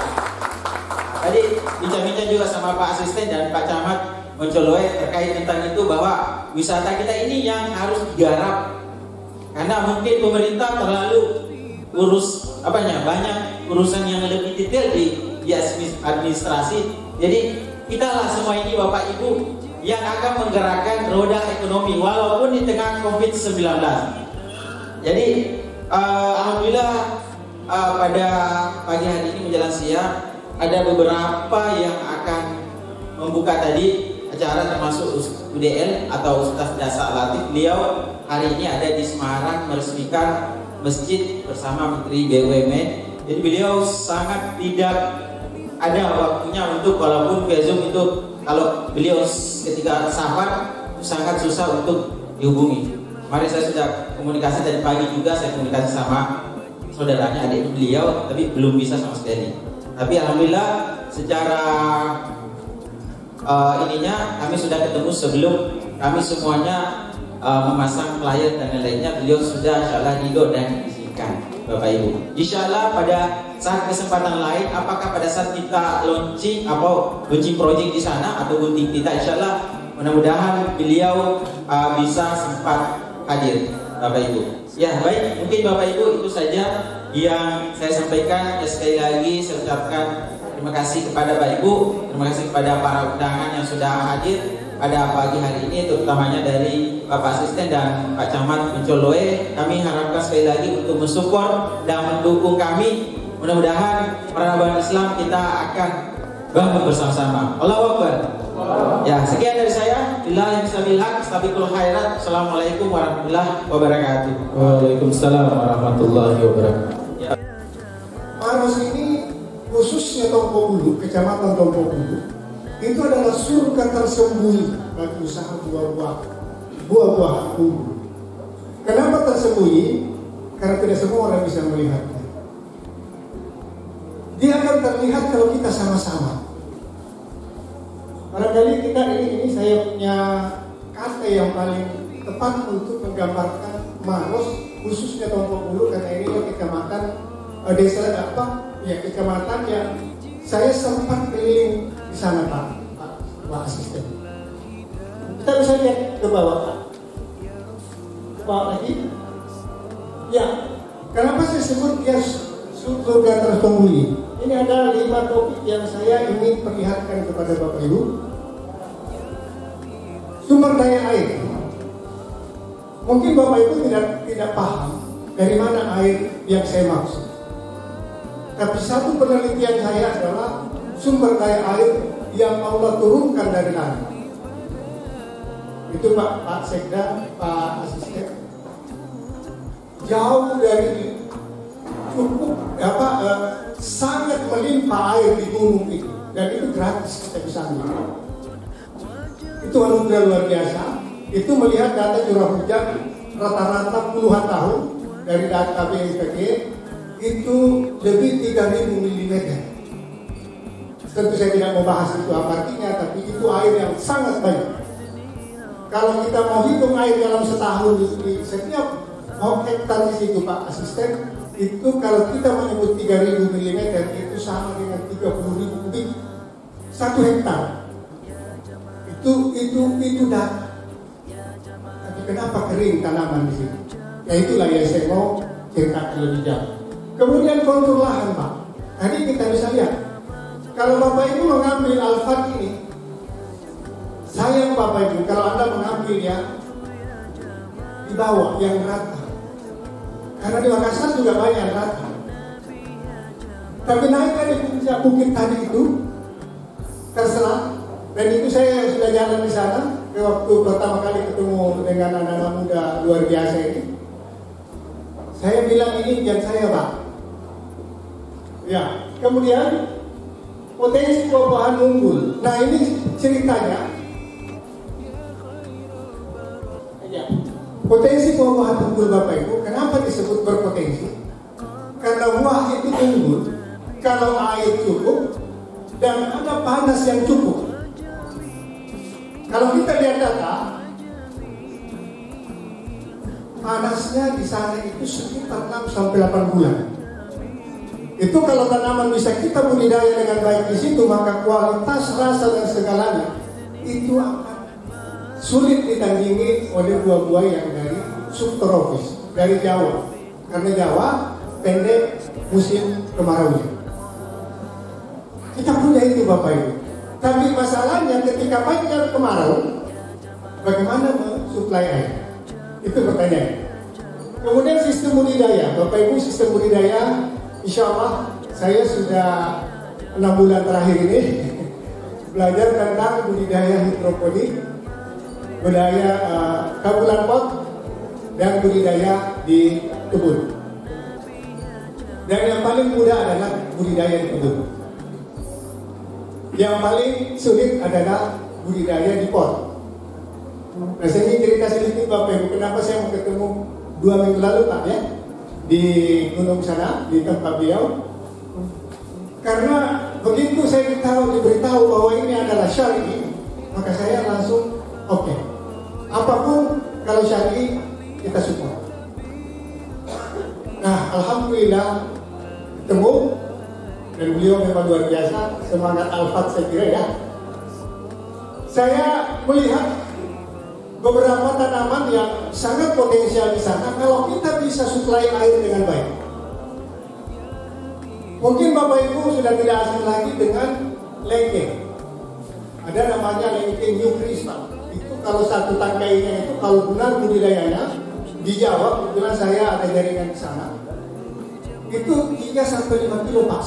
tadi bincang-bincang juga sama Pak Asisten dan Pak Camat Moncoloe terkait tentang itu bahwa wisata kita ini yang harus digarap karena mungkin pemerintah terlalu banyak urusan yang lebih detail di administrasi. Jadi kita lah semua ini Bapak Ibu yang akan menggerakkan roda ekonomi walaupun di tengah COVID-19. Jadi alhamdulillah pada pagi hari ini menjelang siang ada beberapa yang akan membuka tadi acara termasuk UDL atau Ustaz Dasa Latif. Beliau hari ini ada di Semarang meresmikan masjid bersama Menteri BUMN. Jadi beliau sangat tidak ada waktunya untuk walaupun via Zoom itu kalau beliau ketika safar sangat susah untuk dihubungi. Kemarin saya sudah komunikasi tadi pagi juga saya komunikasi sama saudaranya adik beliau tapi belum bisa sama sekali. Tapi alhamdulillah secara kami sudah ketemu sebelum kami semuanya memasang flyer dan lain-lainnya. Beliau sudah insyaallah ridho dan izinkan Bapak Ibu. Insyaallah pada saat kesempatan lain, apakah pada saat kita launching project di sana atau gunting kita, insyaallah mudah-mudahan beliau bisa sempat hadir Bapak Ibu. Ya baik, mungkin Bapak Ibu itu saja yang saya sampaikan. Ya, sekali lagi saya ucapkan terima kasih kepada Bapak Ibu, terima kasih kepada para undangan yang sudah hadir pada pagi hari ini, terutamanya dari Bapak Asisten dan Pak Camat Moncoloe. Kami harapkan sekali lagi untuk mensupport dan mendukung kami. Mudah-mudahan peradaban Islam kita akan bangun bersama-sama. Allahu Akbar. Ya, sekian dari saya. Billahi taufiq, astaghfirul khairat. Assalamualaikum warahmatullahi wabarakatuh. Waalaikumsalam warahmatullahi wabarakatuh. Maros ini khususnya Tompo Bulu, Kecamatan Tompo Bulu, itu adalah surga tersembunyi bagi usaha buah-buah bulu. Kenapa tersembunyi? Karena tidak semua orang bisa melihatnya. Dia akan terlihat kalau kita sama-sama. Barangkali kita ini saya punya kata yang paling tepat untuk menggambarkan Maros, khususnya Tompo Bulu, karena ini kecamatan desa kecamatan yang saya sempat keliling di sana Pak Asisten. Kita bisa lihat ke bawah lagi. Ya, kenapa saya sebut dia surga tersembunyi? Ini ada 5 topik yang saya ingin perlihatkan kepada Bapak Ibu. Sumber daya air. Mungkin Bapak Ibu tidak paham dari mana air yang saya maksud. Tapi satu penelitian saya adalah sumber daya air yang Allah turunkan dari langit. Itu Pak Sekda, Pak Asisten. Jauh dari cukup sangat melimpah air di gunung itu, dan itu gratis kita bisa ambil. Itu anugerah luar biasa. Itu melihat data curah hujan rata-rata puluhan tahun dari data BMKG itu lebih 3.000 mm. Tentu saya tidak mau bahas itu apa artinya, tapi itu air yang sangat banyak. Kalau kita mau hitung air dalam setahun di setiap hektar di situ Pak Asisten, itu kalau kita menyebut 3.000 mm itu sama dengan 30.000 kubik 1 hektar. Itu data. Tapi kenapa kering tanaman di sini? Ya itulah yang saya mau ceritakan lebih jauh. Kemudian kontur lahan Pak. Tadi kita bisa lihat. Kalau Bapak Ibu mengambil alfat ini, sayang Bapak Ibu kalau Anda mengambil yang di bawah yang rata. Karena di Makassar juga banyak rata. Tapi naik dari puncak bukit tadi itu terserah. Dan itu saya sudah jalan di sana. Waktu pertama kali ketemu dengan anak-anak muda luar biasa ini, saya bilang ini impian saya Pak. Ya, kemudian potensi buah-buahan unggul. Nah ini ceritanya. Ya, potensi buah-buahan unggul Bapak Ibu. Kenapa disebut berpotensi? Karena buah itu unggul kalau air cukup dan ada panas yang cukup. Kalau kita lihat data, panasnya di sana itu sekitar 6 sampai 8 bulan. Itu kalau tanaman bisa kita budidaya dengan baik di situ, maka kualitas rasa dan segalanya itu akan sulit ditandingi oleh buah-buah yang dari subtropis, dari Jawa. Karena Jawa pendek musim kemaraunya. Kita punya itu Bapak Ibu. Tapi masalahnya ketika panjang kemarau, bagaimana mensuplai air? Itu pertanyaan. Kemudian sistem budidaya, Bapak Ibu, sistem budidaya, insya Allah saya sudah 6 bulan terakhir ini belajar tentang budidaya hidroponik, budidaya kabulan pot, dan budidaya di kebun. Dan yang paling mudah adalah budidaya di kebun. Yang paling sulit adalah budidaya di pot. Nah, saya ingin cerita sedikit Bapak Ibu, kenapa saya mau ketemu 2 minggu lalu Pak ya di gunung sana, di tempat beliau. Karena begitu saya diberitahu bahwa ini adalah syar'i, maka saya langsung oke. Apapun kalau syar'i kita support. Nah, alhamdulillah ketemu dan beliau memang luar biasa, semangat Alfat saya kira ya. Saya melihat beberapa tanaman yang sangat potensial di sana kalau kita bisa suplai air dengan baik. Mungkin Bapak Ibu sudah tidak asing lagi dengan lengkeng. Ada namanya lengkeng New Crystal. Itu kalau satu tangkainya itu kalau benar budidayanya di Jawa, kebetulan saya ada jaringan di sana. Itu 3-5 kilo Pak.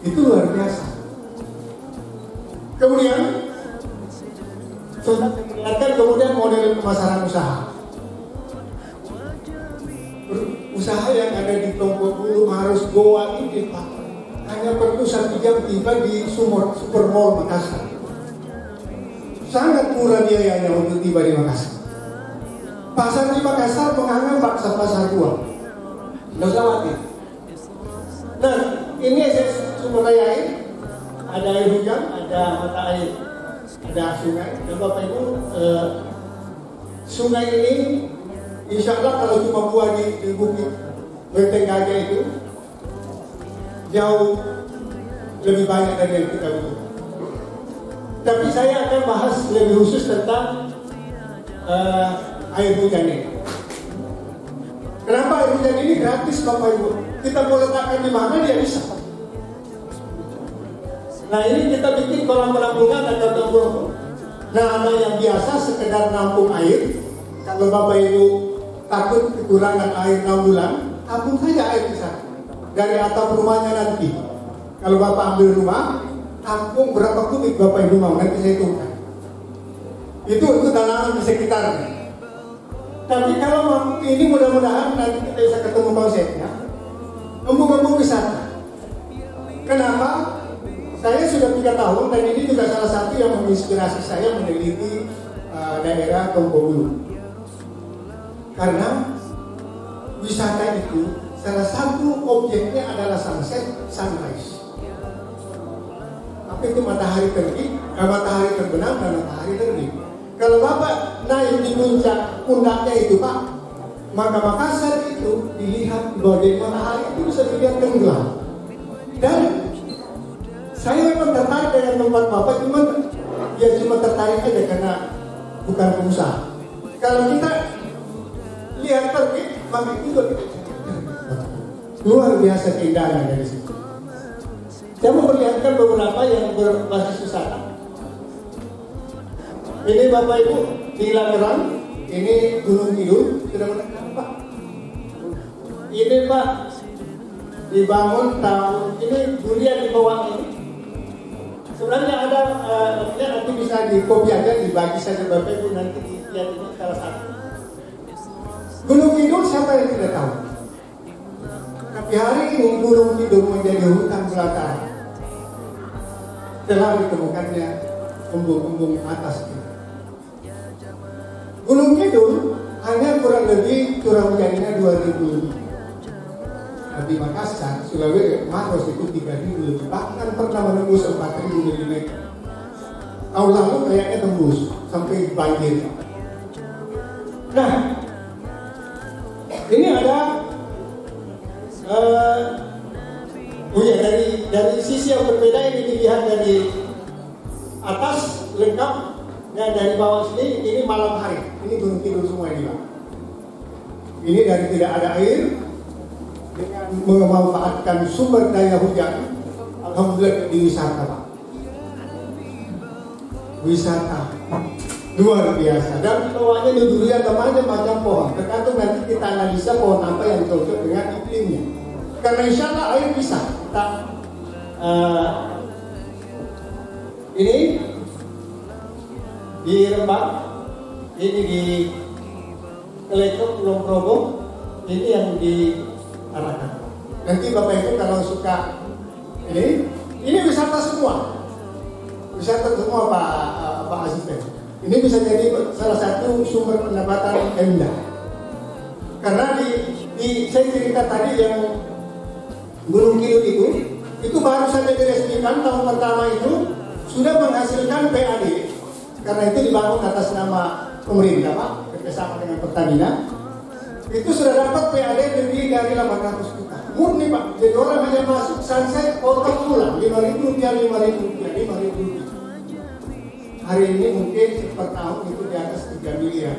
Itu luar biasa. Kemudian sudah diperlihatkan kemudian model pemasaran usaha. Usaha yang ada di Tompok Bulu harus goa ini Pak. Hanya perlu 1 jam tiba di Supermall Makassar. Sangat murah biayanya untuk tiba di Makassar. Pasar di Makassar menganggap pasar 2. Nggak usah khawatir. Nah, ini sumber daya air. Ada air hujan, ada mata air, ada sungai. Dan Bapak Ibu, sungai ini insya Allah kalau cuma buah di bukit Bertenggaga itu jauh lebih banyak dari yang kita butuhkan. Tapi saya akan bahas lebih khusus tentang air hujan ini. Kenapa air hujan ini gratis Bapak Ibu? Kita mau letakkan di mana dia bisa. Nah ini kita bikin kolam penampungan atau tampung. Nah ada yang biasa sekedar nampung air. Kalau Bapak Ibu takut kekurangan air 6 bulan, tampung saja air di sana. Dari atap rumahnya nanti. Kalau Bapak ambil rumah, tampung berapa kubik Bapak Ibu mau, nanti saya hitungkan. Itu untuk tanaman di sekitarnya. Tapi kalau ini mudah-mudahan nanti kita bisa ketemu konsepnya. Embung-embung wisata. Kenapa? Saya sudah 3 tahun dan ini juga salah satu yang menginspirasi saya meneliti daerah Tompok Bulu. Karena wisata itu salah satu objeknya adalah sunset, sunrise. Apa itu matahari terbit, matahari terbenam dan matahari terbit. Kalau Bapak naik di pundaknya itu Pak, maka Makassar itu dilihat bagian matahari itu bisa dilihat tenggelam. Dan saya memang tertarik dengan tempat Bapak, cuma tertarik aja karena bukan pengusaha. Kalau kita lihat terbit, maka itu luar biasa keindahan dari situ. Saya memperlihatkan beberapa yang berbasis wisata. Ini Bapak Ibu di Langeran, ini Gunung Kidul, sudah mendengar Pak? Ini Pak dibangun tahun ini durian di bawah ini. Sebenarnya ada, nanti bisa di copy aja, dibagi saja Bapak Ibu nanti lihat ini salah satu. Gunung Kidul siapa yang tidak tahu? Tapi hari ini Gunung Kidul menjadi hutan belantara. Telah ditemukannya embung-embung atas ini. Gunung Kidul hanya kurang lebih curah hujannya 2.000 lebih. Di Makassar, Sulawesi, Maros itu 3.000 lebih. Bahkan pernah menembus 4.000 mm. Tahun lalu kayaknya tembus sampai banjir. Nah, Ini ada dari sisi yang berbeda ini dilihat dari atas lengkap dan dari bawah sini ini malam hari. Ini Gunung Kidul semua ini Pak. Ini dari tidak ada air dengan memanfaatkan sumber daya hujan. Alhamdulillah di wisata Pak. Wisata luar biasa, dan di bawahnya durian dan macam-macam pohon. Tergantung nanti kita analisa pohon apa yang cocok dengan iklimnya. Karena insya Allah air bisa. Kita, ini di Rembang, ini di Kelecok, Kulon Progo, ini yang diarahkan. Nanti Bapak Ibu kalau suka ini wisata semua. Wisata semua Pak Asisten. Ini bisa jadi salah satu sumber pendapatan Pemda. Karena saya cerita tadi yang Gunung Kidul itu baru saja diresmikan tahun pertama itu sudah menghasilkan PAD. Karena itu dibangun atas nama pemerintah Pak, bersama dengan Pertamina. Itu sudah dapat PAD lebih dari 800 juta. Murni Pak. Jadi orang hanya masuk sunset, potong pulang 5.000 rupiah, 5.000 rupiah, 5.000 rupiah. Hari ini mungkin per tahun itu di atas 3 miliar.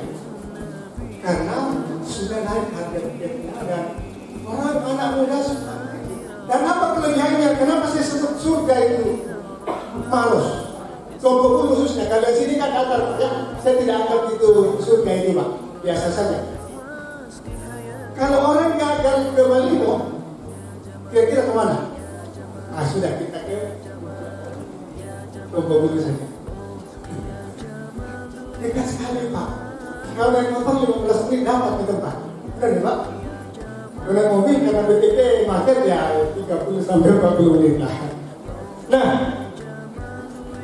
Karena sudah naik harga tiketnya dan orang anak muda suka. Dan apa kelebihannya? Kenapa saya sebut surga itu malos? Toko khususnya, kalau sini kan kata ya, saya tidak anggap itu surga itu Pak, biasa saja. Kalau orang gagal ke Malino, kira-kira kemana? Nah sudah kita ke Toko Bulu saja. Dekat sekali Pak. Kalau naik motor 15 menit dapat di tempat. Benar ya Pak? Kalau naik mobil karena BTP macet ya 30 sampai 40 menit lah. Nah,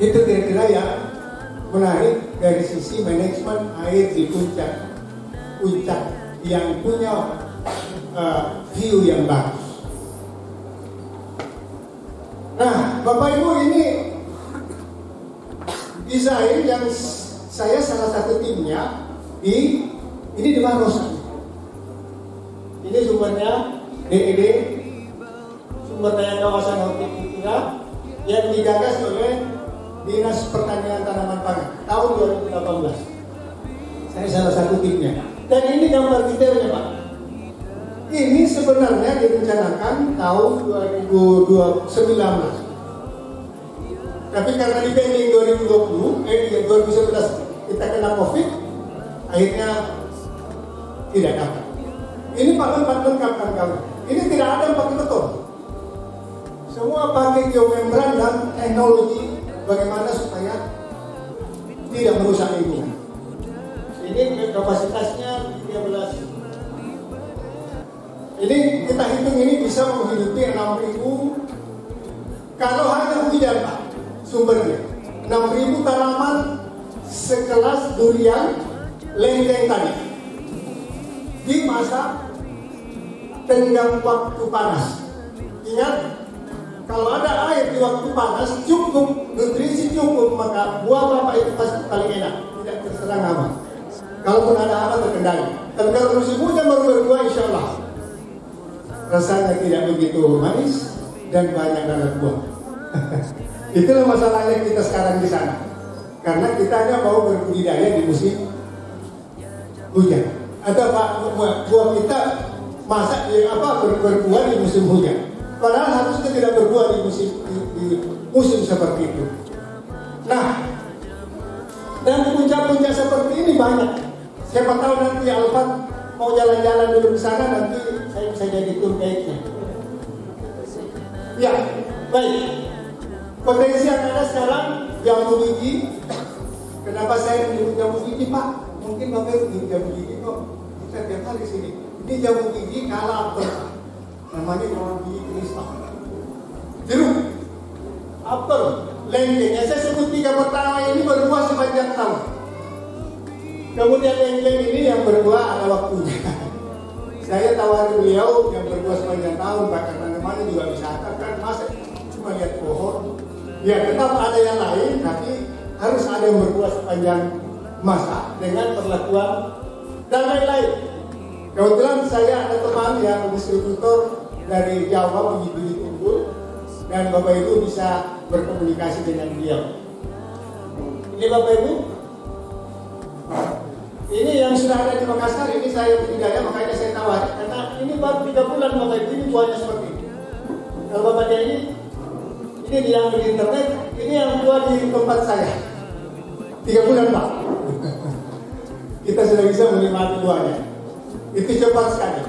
itu kira-kira yang menarik dari sisi manajemen air di puncak yang punya view yang bagus. Nah, Bapak Ibu, ini desain yang saya salah satu timnya ini di Maros. Ini sumbernya DED, sumber daya kawasan hortikultura yang digagas oleh Dinas Pertanian Tanaman Pangan tahun 2018. Saya salah satu timnya. Dan ini gambar detailnya Pak. Ini sebenarnya direncanakan tahun 2019. Tapi karena di pending 2011 kita kena COVID, akhirnya tidak dapat. Ini pakai lengkap kan. Ini tidak ada yang pakai beton. Semua pakai geomembran dan teknologi bagaimana supaya tidak merusak lingkungan. Ini kapasitasnya 13. Ini kita hitung ini bisa menghidupi 6.000 kalau hanya hujan Pak. Sumbernya 6.000 tanaman sekelas durian lengkeng tadi di masa tenggang waktu panas. Ingat, kalau ada air di waktu panas cukup, nutrisi cukup, maka buah Bapak itu pasti paling enak, tidak terserang hama. Kalaupun ada hama terkendali. Tapi kalau musim hujan baru berbuah, insya Allah rasanya tidak begitu manis dan banyak darat buah. Itulah masalahnya kita sekarang di sana. Karena kita hanya mau berbudidaya di musim hujan. Atau buah kita masa berbuah di musim hujan. Padahal harusnya tidak berbuah di musim seperti itu. Nah, dan puncak-puncak seperti ini banyak. Siapa tahu nanti Alfat mau jalan-jalan dulu di sana, nanti saya bisa jadi tour guide-nya. Ya, baik. Potensi yang ada sekarang jambu biji. Kenapa saya menyebut jambu biji Pak? Mungkin Bapak Ibu jambu biji kok kita tiap hari sini. Ini jambu biji kala apel. Namanya jambu biji kristal. Jeruk, apel, lengkeng. Yang saya sebut 3 pertama ini berbuah sepanjang tahun. Kemudian lengkeng ini yang berbuah ada waktunya. Saya tawari beliau yang berbuah sepanjang tahun, Pak, karena namanya juga wisata kan, masa cuma lihat pohon. Ya tetap ada yang lain, tapi harus ada yang berbuah sepanjang masa dengan perlakuan dan lain-lain. Kebetulan saya ada teman yang distributor dari Jawa bibit-bibit unggul, dan Bapak Ibu bisa berkomunikasi dengan beliau. Ini Bapak Ibu, ini yang sudah ada di Makassar, ini saya budidaya, makanya saya tawar. Karena ini baru 3 bulan Bapak Ibu, ini buahnya seperti ini. Kalau Bapak lihat ini yang di internet, ini yang buah di tempat saya. 3 bulan Pak. Kita sudah bisa menikmati buahnya. Itu cepat sekali.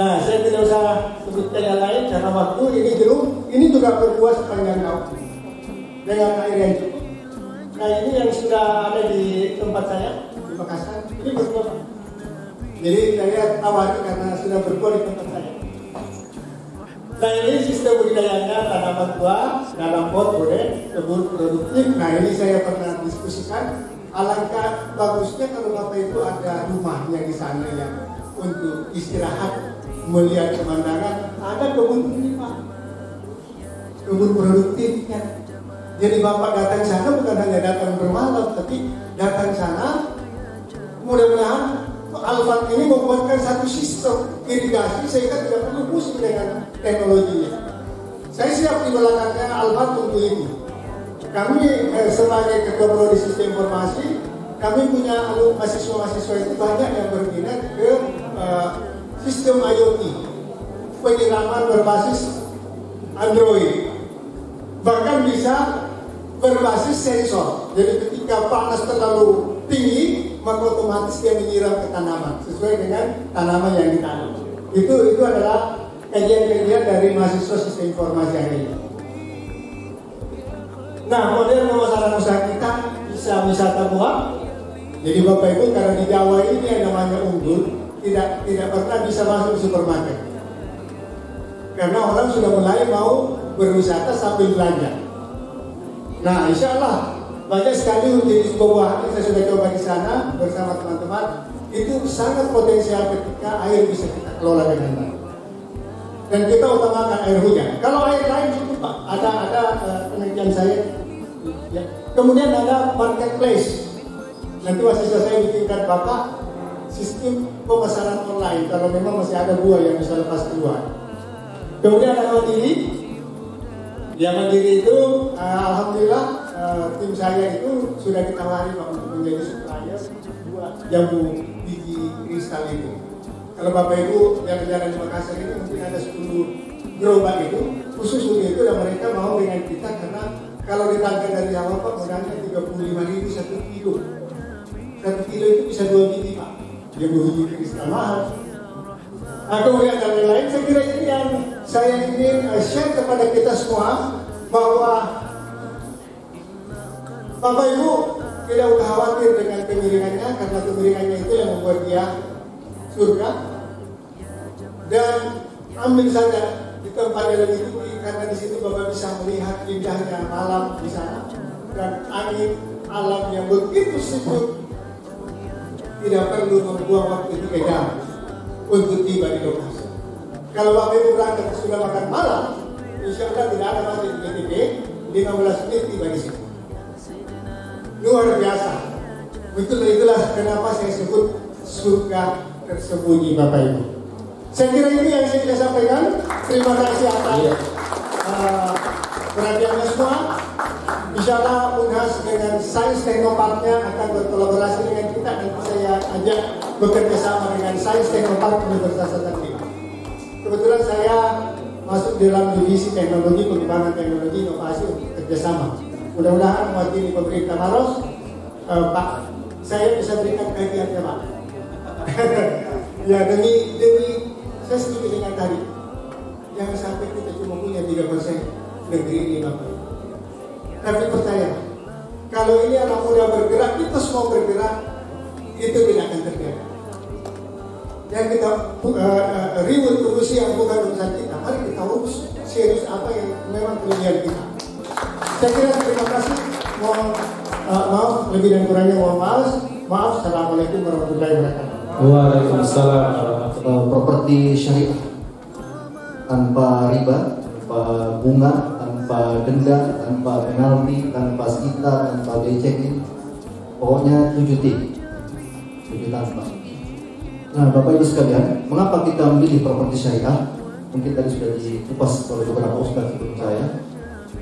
Nah, saya tidak usah sebutkan yang lain karena waktu. Ini jeruk, ini juga berbuah sepanjang tahun dengan air yang cukup. Nah, ini yang sudah ada di tempat saya di Makassar, ini berbuah. Jadi saya tawari karena sudah berbuah di tempat saya. Nah, ini sistem budidayanya tanaman buah dalam pot boleh, kebun produktif. Nah, ini saya pernah diskusikan. Alangkah bagusnya kalau Bapak itu ada rumahnya di sana yang untuk istirahat, melihat pemandangan, ada kebun ini Pak, kebun produktifnya. Jadi Bapak datang sana bukan hanya datang bermalam, tapi datang sana. Mudah-mudahan Alfat ini membuatkan satu sistem irigasi sehingga tidak perlu pusing dengan teknologinya. Saya siap di belakangnya Alfat untuk ini. Kami sebagai Ketua Prodi Sistem Informasi, kami punya mahasiswa-mahasiswa itu banyak yang berminat ke sistem IoT, penyiraman berbasis Android, bahkan bisa berbasis sensor. Jadi ketika panas terlalu tinggi, maka otomatis dia menyiram ke tanaman sesuai dengan tanaman yang ditanam. Itu adalah kajian-kajian dari mahasiswa Sistem Informasi hari ini. Nah, model pemasaran usaha kita bisa wisata buah. Jadi Bapak Ibu, karena di Jawa ini yang namanya unggul, tidak pernah bisa masuk supermarket. Karena orang sudah mulai mau berwisata sambil belanja. Nah, insya Allah banyak sekali jenis buah-buahan yang saya sudah coba di sana bersama teman-teman. Itu sangat potensial ketika air bisa kita kelola dengan baik. Dan kita utamakan air hujan. Kalau air lain cukup Pak. Ada penelitian saya. Ya. Kemudian ada marketplace. Nanti mahasiswa saya bikinkan Bapak sistem pemasaran online kalau memang masih ada buah yang bisa lepas keluar. Kemudian ada mandiri. Yang mandiri itu alhamdulillah tim saya itu sudah ditawari Pak untuk menjadi supplier buah jambu biji kristal itu. Kalau Bapak Ibu jalan-jalan di Makassar ini mungkin ada 10 gerobak itu khusus untuk itu, dan mereka mau dengan kita karena kalau ditangkap dari awal Pak modalnya 35.000 1 kilo. 1 kilo itu bisa 2 biji Pak. Dia berbiji kristal mahal. Nah, kemudian yang lain, saya kira ini yang saya ingin share kepada kita semua, bahwa Bapak Ibu tidak usah khawatir dengan kemiringannya, karena kemiringannya itu yang membuat dia surga. Dan ambil saja di tempat yang lebih tinggi, karena di situ Bapak bisa melihat indahnya malam di sana dan angin alam yang begitu sejuk. Tidak perlu membuang waktu 3 jam untuk tiba di lokasi. Kalau Bapak Ibu berangkat sudah makan malam, insya Allah tidak ada masih di TTP, 15 menit tiba di situ. Luar biasa. Itulah kenapa saya sebut surga tersembunyi Bapak Ibu. Saya kira ini yang saya bisa sampaikan. Terima kasih atas perhatiannya semua. Insya Allah Unhas dengan Sains Teknoparknya akan berkolaborasi dengan kita, dan saya ajak bekerja sama dengan Sains Teknopark Universitas Andalas. Kebetulan saya masuk dalam divisi teknologi, pengembangan teknologi, inovasi untuk kerjasama. Mudah-mudahan mewakili pemerintah Maros, Pak, saya bisa berikan kajiannya Pak. Ya demi saya setuju dengan tadi. Jangan sampai kita cuma punya 3% negeri ini Bapak. Tapi percaya, kalau ini anak muda bergerak, kita semua bergerak, itu tidak akan terjadi. Yang kita ribut urusi yang bukan urusan kita, mari kita urus serius apa yang memang kelebihan kita. Saya kira terima kasih. Mohon maaf lebih dan kurangnya, mohon maaf. Assalamualaikum warahmatullahi wabarakatuh. Waalaikumsalam. Properti syariah tanpa riba, tanpa bunga, tanpa denda, tanpa penalti, tanpa sita, tanpa becekin, pokoknya 7 T, 7 tanpa. Nah, Bapak Ibu sekalian, mengapa kita memilih properti syariah? Mungkin tadi sudah dikupas oleh beberapa ustaz sebelum saya.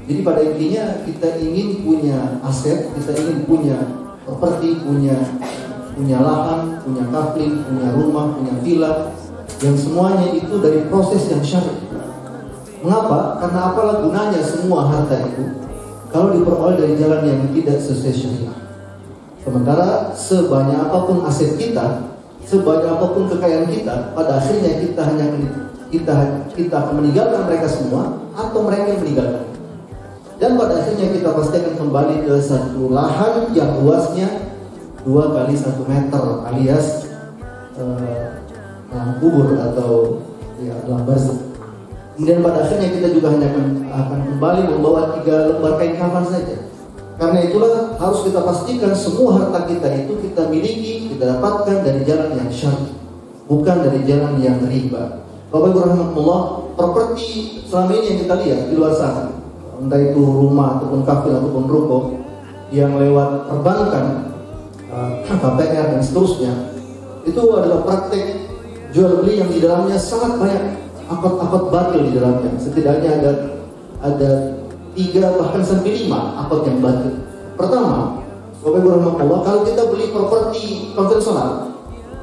Jadi pada intinya kita ingin punya aset, kita ingin punya properti, punya lahan, punya kafling, punya rumah, punya villa, yang semuanya itu dari proses yang syar'i. Mengapa? Karena apalah gunanya semua harta itu kalau diperoleh dari jalan yang tidak sesuai syariah. Sementara sebanyak apapun aset kita, sebanyak apapun kekayaan kita, pada akhirnya kita akan meninggalkan mereka semua atau mereka yang meninggalkan. Dan pada akhirnya kita pasti akan kembali ke satu lahan yang luasnya 2 kali 1 meter alias kubur atau ya alam barzakh. Kemudian pada akhirnya kita juga hanya akan kembali membawa 3 lembar kain kafan saja. Karena itulah harus kita pastikan semua harta kita itu kita miliki, kita dapatkan dari jalan yang syar'i, bukan dari jalan yang riba. Bapak Ibu rahmatullah, properti selama ini yang kita lihat di luar sana, entah itu rumah ataupun kafil ataupun ruko yang lewat perbankan, KPR dan seterusnya, itu adalah praktek jual beli yang di dalamnya sangat banyak akad-akad batil di dalamnya. Setidaknya ada 3 bahkan sampai 5 akad yang batil. Pertama, Bapak Ibu rahmatullah, kalau kita beli properti konvensional,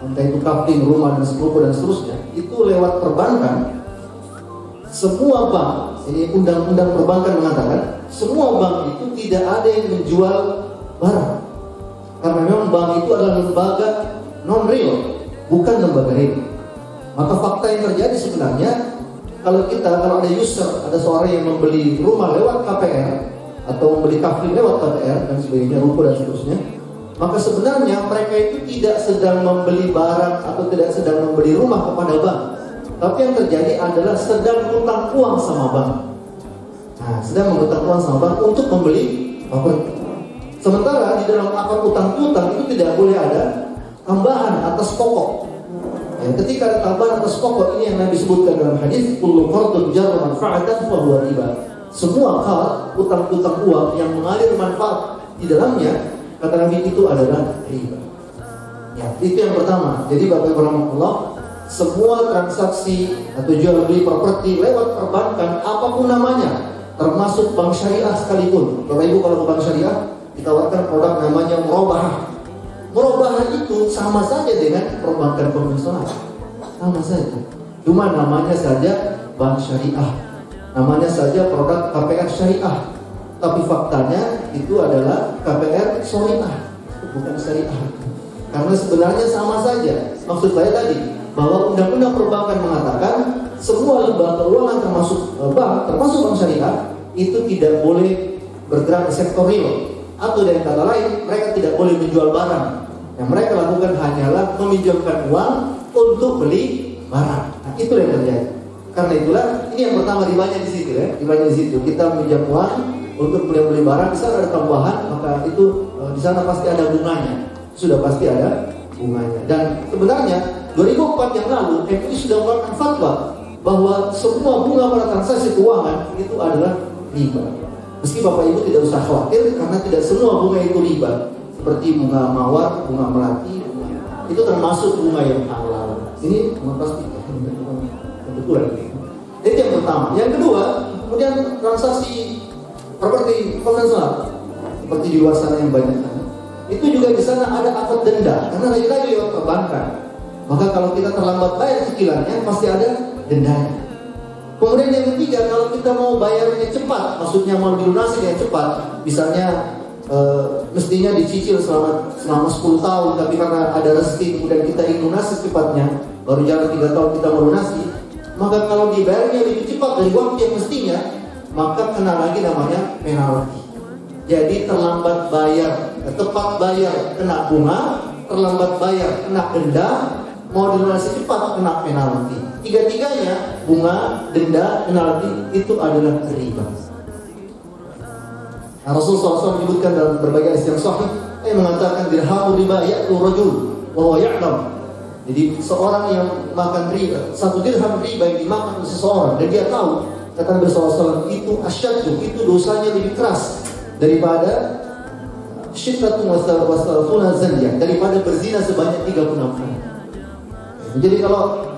entah itu kafling, rumah dan seterusnya, itu lewat perbankan, semua bank, ini undang-undang perbankan mengatakan, semua bank itu tidak ada yang menjual barang. Karena memang bank itu adalah lembaga non-real, bukan lembaga real. Maka fakta yang terjadi sebenarnya, kalau ada user, ada seorang yang membeli rumah lewat KPR atau membeli kafling lewat KPR dan sebagainya, ruko dan seterusnya, maka sebenarnya mereka itu tidak sedang membeli barang atau tidak sedang membeli rumah kepada bank, tapi yang terjadi adalah sedang mengutang uang sama bank. Nah, sedang mengutang uang sama bank untuk membeli properti. Sementara di dalam akad utang piutang itu tidak boleh ada tambahan atas pokok. Ya, ketika ada tambahan atas pokok, ini yang Nabi sebutkan dalam hadis, kullu qardun jarra manfa'atan fa huwa riba. Semua qard, utang-utang uang yang mengalir manfaat di dalamnya, kata Nabi, itu adalah riba. Ya, itu yang pertama. Jadi Bapak Ibu rahmatullah, semua transaksi atau jual beli properti lewat perbankan apapun namanya, termasuk bank syariah sekalipun. Bapak Ibu kalau ke bank syariah ditawarkan produk namanya murabahah. Murabahah itu sama saja dengan perbankan konvensional, sama saja. Cuma namanya saja bank syariah, namanya saja produk KPR syariah. Tapi faktanya itu adalah KPR syariah, bukan syariah. Karena sebenarnya sama saja. Maksud saya tadi bahwa undang-undang perbankan mengatakan semua lembaga keuangan termasuk bank syariah itu tidak boleh bergerak di sektor real. Atau dengan kata lain, mereka tidak boleh menjual barang. Yang mereka lakukan hanyalah meminjamkan uang untuk beli barang. Nah, itu yang terjadi. Karena itulah, ini yang pertama ribanya di situ ya. Ribanya di situ. Kita meminjam uang untuk beli barang, di sana ada tambahan, maka itu di sana pasti ada bunganya. Sudah pasti ada bunganya. Dan sebenarnya 2004 yang lalu MUI sudah mengeluarkan fatwa bahwa semua bunga pada transaksi keuangan itu adalah riba. Meski Bapak Ibu tidak usah khawatir karena tidak semua bunga itu riba. Seperti bunga mawar, bunga melati, itu termasuk bunga yang halal. Ini pasti kebetulan. Itu yang pertama. Yang kedua, kemudian transaksi properti konvensional seperti di luar sana yang banyak. Itu juga di sana ada akad denda karena lagi-lagi lewat perbankan. Maka kalau kita terlambat bayar cicilannya pasti ada dendanya. Kemudian yang ketiga, kalau kita mau bayarnya cepat, maksudnya mau dilunasi dengan cepat, misalnya mestinya dicicil selama 10 tahun, tapi karena ada rezeki kemudian kita ingin lunasi cepatnya, baru jalan 3 tahun kita melunasi, maka kalau dibayarnya lebih cepat dari waktu yang mestinya, maka kena lagi namanya penalti. Jadi terlambat bayar, tepat bayar kena bunga, terlambat bayar kena denda, mau dilunasi cepat kena penalti. Tiga-tiganya, bunga, denda, penalti itu adalah riba. Nah, Rasulullah SAW menyebutkan dalam berbagai hadis yang sahih, mengatakan dirhamu riba ya'tu rajul wa huwa ya'lam. Jadi seorang yang makan riba, 1 dirham riba yang dimakan oleh seseorang dan dia tahu, kata Nabi SAW, itu asyaddu, itu dosanya lebih keras daripada syirkatun wassalafuna zaniyah, daripada berzina sebanyak 36 kali. Jadi kalau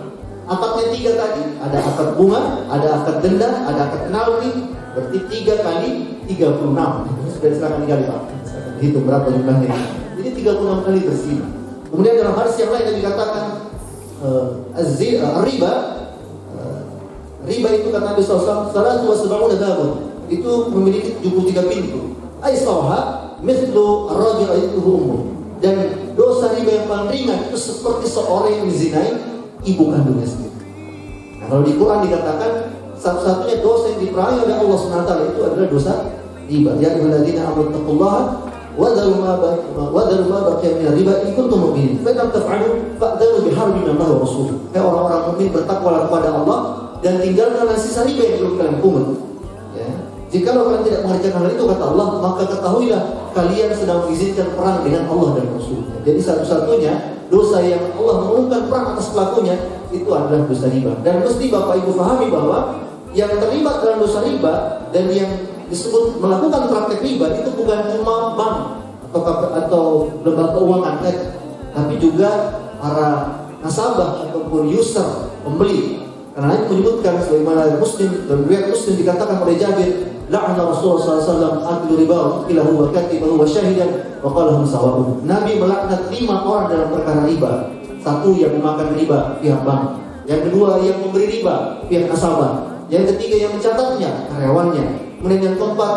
akadnya 3 tadi, ada akad bunga, ada akad denda, ada akad penalti, berarti 3 kali 36. Sudah silakan dikali Pak. Hitung berapa jumlahnya. Jadi 36 kali berzina. Kemudian dalam hadis yang lain dikatakan riba itu kata Nabi SAW, salatu wa sab'una babun. Itu memiliki 73 pintu. Aisaha mithlu ar-rajul aituhu ummu. Dan dosa riba yang paling ringan itu seperti seorang yang dizinai ibu kandungnya sendiri. Nah, kalau di Quran dikatakan satu-satunya dosa yang diperangi oleh Allah SWT itu adalah dosa riba. Ya ayyuhalladzina amanu taqullaha wa dharu ma baqiya min riba in kuntum mu'minin. Fa lam taf'alu fa'dharu biharbin minallahi wa rasulih. Hai orang-orang mukmin, bertakwalah kepada Allah dan tinggalkanlah sisa riba yang belum kalian pungut. Ya. Jikalau kalian tidak mengerjakan hal itu, kata Allah, maka ketahuilah kalian sedang mengizinkan perang dengan Allah dan Rasulnya. Jadi satu-satunya dosa yang Allah mengumumkan perang atas pelakunya itu adalah dosa riba. Dan mesti Bapak Ibu pahami bahwa yang terlibat dalam dosa riba dan yang disebut melakukan praktek riba itu bukan cuma bank atau lembaga keuangan, tapi juga para nasabah ataupun user, pembeli. Karena itu menyebutkan sebagaimana Muslim dan riwayat Muslim dikatakan oleh Jabir, la'ana Rasulullah SAW aklu riba ila huwa katibahu wa syahidan wa qala hum sawa'un. Nabi melaknat 5 orang dalam perkara riba. 1 yang memakan riba, pihak bank. Yang kedua yang memberi riba, pihak nasabah. Yang ketiga yang mencatatnya, karyawannya. Kemudian yang keempat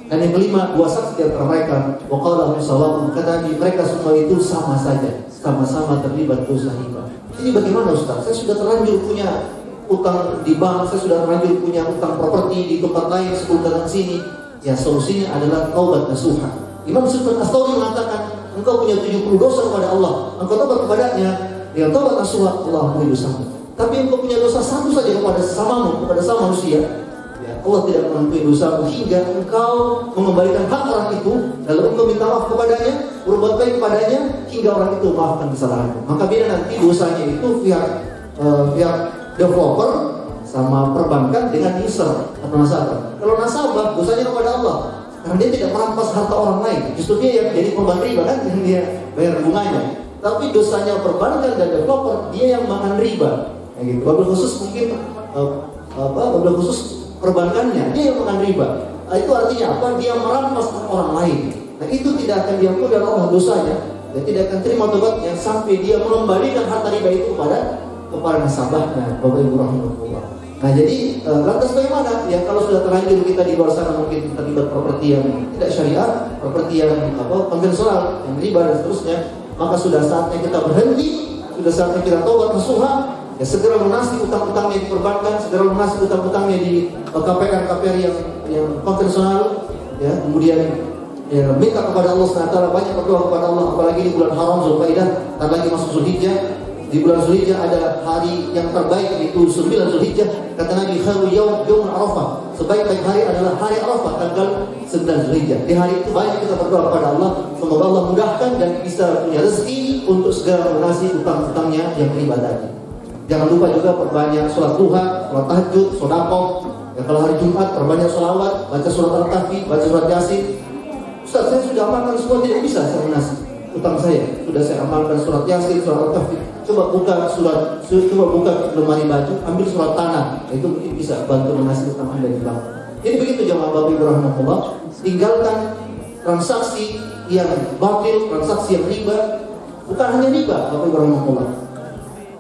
dan yang kelima 2 saksi di antara mereka. Wa qala hum sawa'un. Kata Nabi, mereka semua itu sama saja, sama-sama terlibat dosa riba. Ini bagaimana Ustaz? Saya sudah terlanjur punya utang di bank, saya sudah terlanjur punya utang properti di tempat lain sebelum datang sini. Ya, solusinya adalah taubat nasuha. Imam Sufyan Ats-Tsauri mengatakan, engkau punya 70 dosa kepada Allah, engkau taubat kepadanya dengan taubat nasuha, Allah ampuni dosamu. Tapi engkau punya dosa 1 saja kepada sesamamu, kepada sama manusia, ya, Allah tidak mengampuni dosamu hingga engkau mengembalikan hak orang itu, lalu engkau minta maaf kepadanya, berbuat baik kepadanya hingga orang itu maafkan kesalahanmu. Maka bila nanti dosanya itu pihak developer sama perbankan dengan user atau nasabah. Kalau nasabah dosanya kepada Allah karena dia tidak merampas harta orang lain. Justru dia yang jadi korban riba kan, yang dia bayar bunganya. Tapi dosanya perbankan dan developer, dia yang makan riba. Ya gitu. Wabil khusus mungkin wabil khusus perbankannya, dia yang makan riba. Nah, itu artinya apa? Dia merampas orang lain. Nah, itu tidak akan diampuni oleh Allah dosanya. Dia tidak akan terima tobatnya sampai dia mengembalikan harta riba itu kepada nasabahnya, Bapak Ibu rahimahullah. Nah, jadi lantas bagaimana? Ya kalau sudah terlanjur kita di luar sana mungkin terlibat properti yang tidak syariat, properti yang konvensional, yang riba dan seterusnya, maka sudah saatnya kita berhenti, sudah saatnya kita taubat nasuha, ya segera lunasi utang-utangnya di perbankan, segera lunasi utang-utangnya di KPR yang konvensional, ya kemudian ya minta kepada Allah SWT, banyak berdoa kepada Allah, apalagi di bulan haram Zulkaidah, tak lagi masuk Zulhijjah. Di bulan Zulhijjah ada hari yang terbaik, yaitu 9 Zulhijjah. Kata Nabi, khairu yaum Arafah. Sebaik-baik hari adalah hari Arafah, tanggal 9 Zulhijjah. Di hari itu banyak kita berdoa kepada Allah, semoga Allah mudahkan dan bisa punya rezeki untuk segera melunasi utang-utangnya yang riba tadi. Jangan lupa juga perbanyak sholat duha, sholat tahajud, sedekah. Ya, kalau hari Jumat perbanyak sholawat, baca surat Al-Kahfi, baca surat Yasin. Ustaz, saya sudah amalkan semua, tidak bisa saya lunasi utang saya. Sudah saya amalkan surat Yasin, surat Al-Kahfi. Coba buka lemari baju, ambil surat tanah, itu mungkin bisa bantu lunasi utang Anda di bank. Jadi begitu jemaah Bapak Ibu rahimahullah, tinggalkan transaksi yang batil, transaksi yang riba. Bukan hanya riba, Bapak Ibu rahimahullah.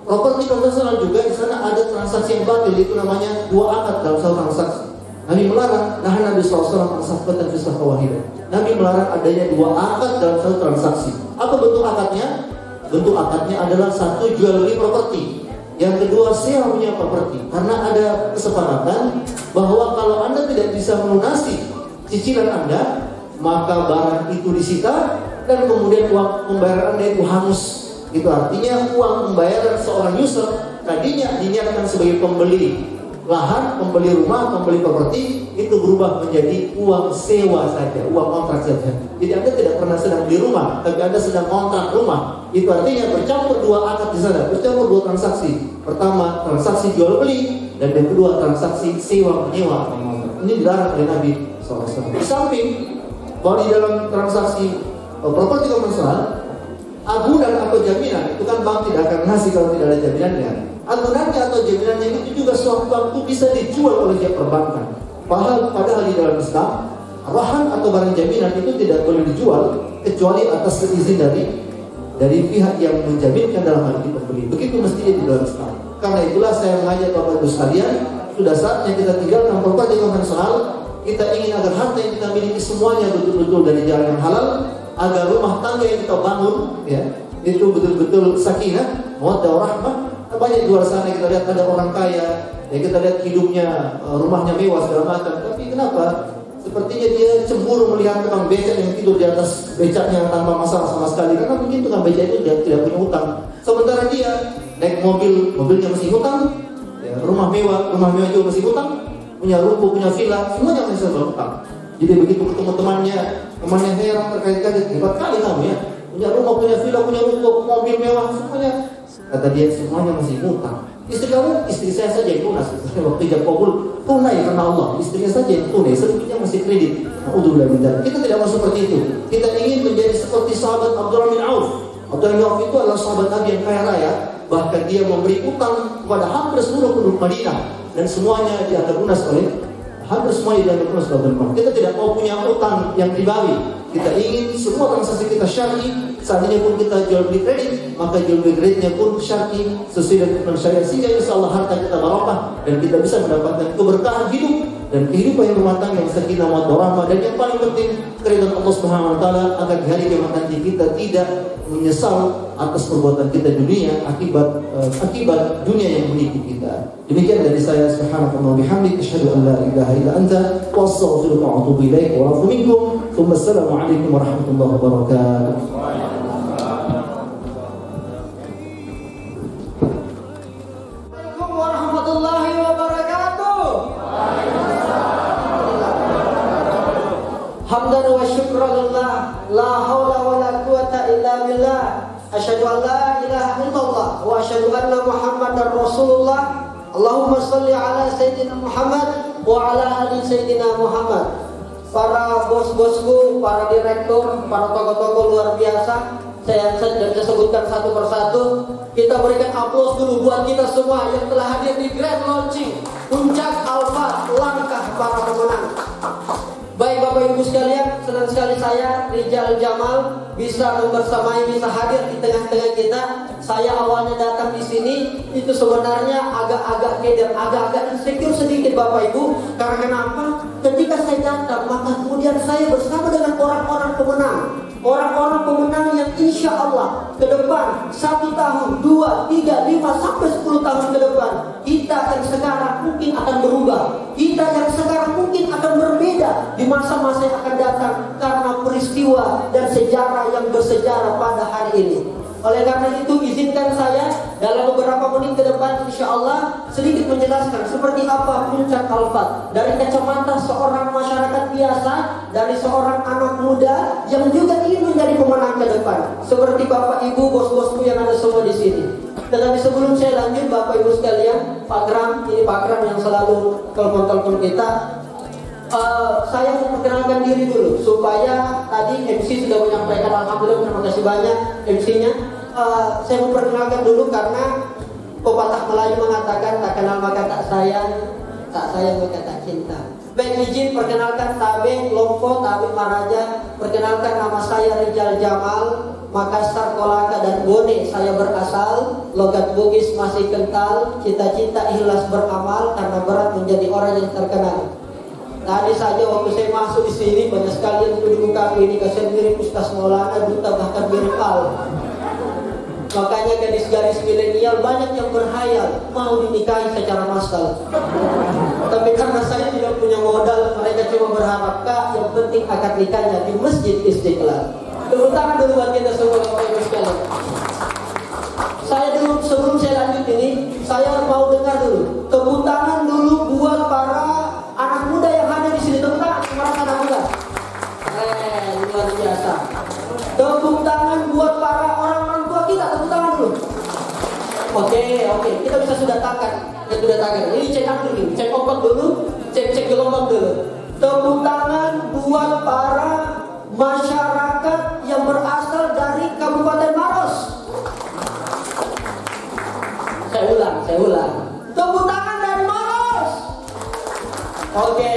Properti konvensional juga di sana ada transaksi yang batil, itu namanya 2 akad dalam satu transaksi. Nabi melarang, Nabi SAW ansafatan fi sahwahidah. Nabi melarang adanya 2 akad dalam satu transaksi. Apa bentuk akadnya? Bentuk akadnya adalah 1 jual beli properti, yang kedua sewa punya properti. Karena ada kesepakatan bahwa kalau Anda tidak bisa melunasi cicilan Anda, maka barang itu disita dan kemudian uang pembayaran Anda itu hangus. Itu artinya uang pembayaran seorang user tadinya diniatkan sebagai pembeli lahan, pembeli rumah, pembeli properti, itu berubah menjadi uang sewa saja, uang kontrak saja. Jadi Anda tidak pernah sedang beli rumah, tapi Anda sedang kontrak rumah. Itu artinya bercampur 2 akad di sana, bercampur 2 transaksi. Pertama transaksi jual beli, dan yang kedua transaksi sewa menyewa. Ini dilarang oleh Nabi SAW. Di samping bahwa di dalam transaksi properti konvensional agunan atau jaminan itu kan bank tidak akan ngasih kalau tidak ada jaminannya. Agunannya atau jaminannya itu juga sewaktu-waktu bisa dijual oleh pihak perbankan. Padahal di dalam Islam, rahan atau barang jaminan itu tidak boleh dijual kecuali atas izin dari pihak yang menjaminkan, dalam hal ini pembeli. Begitu mestinya di dalam Islam. Karena itulah saya mengajak Bapak Ibu sekalian, sudah saatnya kita tinggalkan berbagai konvensional. Kita ingin agar harta yang kita miliki semuanya betul-betul dari jalan yang halal, agar rumah tangga yang kita bangun ya itu betul-betul sakinah, mawaddah warahmah. Banyak di luar sana kita lihat ada orang kaya, ya kita lihat hidupnya, rumahnya mewah segala macam, tapi kenapa sepertinya dia cemburu melihat tukang becak yang tidur di atas becaknya tanpa masalah sama sekali, karena mungkin tukang becak itu dia tidak punya hutang, sementara dia naik mobilnya masih hutang, ya, rumah mewah juga masih hutang, punya ruko, punya villa, semuanya masih hutang. Jadi begitu ketemu temannya heran terkait-kait, hebat kali kamu ya, punya rumah, punya villa, punya ruko, mobil mewah, semuanya. Kata dia semuanya masih hutang. Istri kamu, istri saya saja yang lunas. Waktu ijab kabul tunai karena Allah, istrinya saja yang tunai, selebihnya masih kredit. Naudzubillah min dzalik. Kita tidak mau seperti itu. Kita ingin menjadi seperti sahabat Abdurrahman bin Auf. Abdurrahman bin Auf itu adalah sahabat Nabi yang kaya raya. Bahkan dia memberi utang kepada hampir seluruh penduduk Madinah, dan semuanya dianggap lunas oleh Kita tidak mau punya utang yang ribawi. Kita ingin semua transaksi kita syar'i. Seandainya pun kita jual beli kredit, maka jual beli kreditnya pun syar'i sesuai dengan syariat, sehingga insyaallah harta kita barokah dan kita bisa mendapatkan keberkahan hidup dan kehidupan yang rumah tangga yang sakinah mawaddah warahmah, dan yang paling penting keridhaan Allah Subhanahu wa taala, agar di hari kiamat nanti kita tidak menyesal atas perbuatan kita dunia akibat dunia yang menipu kita. Demikian dari saya, subhanallahi wa bihamdihi, asyhadu an la ilaha illa anta wa astaghfiruka wa atubu ilaik wa a'udzu minkum. Assalamu alaikum warahmatullahi wabarakatuh. Warahmatullahi wabarakatuh. Hamdan wa syukran lillah, la haula wa la quwata illa billah. Asyhadu an la ilaha illallah wa asyhadu anna Muhammadar Rasulullah. Allahumma shalli ala sayyidina Muhammad wa ala ali sayyidina Muhammad. Para bos-bosku, para direktur, para tokoh-tokoh luar biasa, saya tidak bisa sebutkan satu persatu. Kita berikan aplaus dulu buat kita semua yang telah hadir di Grand Launching Puncak Alfa, langkah para pemenang. Baik Bapak Ibu sekalian, senang sekali saya Rijal Jamal bisa membersamai, bisa hadir di tengah-tengah kita. Saya awalnya datang di sini itu sebenarnya agak-agak keder, agak-agak insecure sedikit Bapak Ibu. Karena kenapa? Ketika saya datang, maka kemudian saya bersama dengan orang-orang pemenang. Orang-orang pemenang yang insya Allah ke depan 1 tahun, 2, 3, 5, sampai 10 tahun ke depan, kita yang sekarang mungkin akan berubah. Kita yang sekarang mungkin akan berbeda di masa-masa yang akan datang karena peristiwa dan sejarah yang bersejarah pada hari ini. Oleh karena itu izinkan saya dalam beberapa menit ke depan insya Allah sedikit menjelaskan seperti apa Puncak Alfa dari kacamata seorang masyarakat biasa, dari seorang anak muda yang juga ingin menjadi pemenang ke depan, seperti Bapak Ibu, bos-bosku yang ada semua di sini. Tetapi sebelum saya lanjut Bapak Ibu sekalian, Pak Gram, ini Pak Gram yang selalu telepon-telepon kita. Saya mau perkenalkan diri dulu supaya tadi MC sudah menyampaikan, alhamdulillah, terima kasih banyak MC-nya. Saya mau perkenalkan dulu karena pepatah Melayu mengatakan tak kenal maka tak sayang maka tak cinta. Baik, izin perkenalkan Tabe Lompo, Tabe Maraja. Perkenalkan nama saya Rijal Jamal, Makassar, Kolaka dan Bone saya berasal. Logat Bugis masih kental, cita-cita ikhlas beramal karena berat menjadi orang yang terkenal. Tadi saja waktu saya masuk di sini banyak sekali yang duduk kaki ini kesan mirip Ustaz Maulana, duta bahkan mirip Al. Makanya gadis-gadis milenial banyak yang berhayal mau dinikahi secara massal. Tapi karena saya tidak punya modal, mereka cuma berharap Kak, yang penting akad nikahnya di Masjid Istiqlal. Tepuk tangan dulu buat kita semua Bapak Ibu sekalian. Saya dulu sebelum saya lanjut ini, saya mau dengar dulu tepuk tangan dulu buat para anak muda yang hadir di sini. Tepuk tangan para anak muda. Luar biasa. Tepuk tangan buat para orang tua kita. Tepuk tangan dulu. Oke. Kita bisa sudah takan. Ini cek angin dulu, cek ombak dulu, cek gelombang dulu. Tepuk tangan buat para masyarakat yang berasal dari Kabupaten Maros. Oke,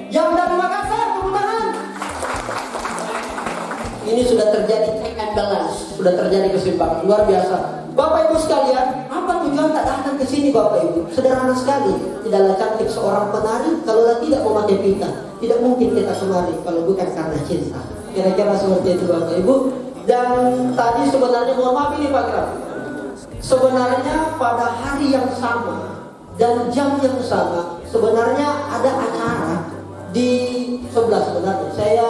yang dari Makassar, tepuk tangan. Ini sudah terjadi check and balance, sudah terjadi keseimbangan luar biasa. Bapak Ibu sekalian, apa tujuan tak datang ke sini Bapak Ibu? Sederhana sekali. Tidaklah cantik seorang penari kalau tidak memakai pita. Tidak mungkin kita kemari kalau bukan karena cinta. Kira-kira seperti itu Bapak Ibu. Dan tadi sebenarnya, mohon maaf ini Pak Graf, sebenarnya pada hari yang sama dan jam yang sama sebenarnya ada acara di sebelah sebenarnya. Saya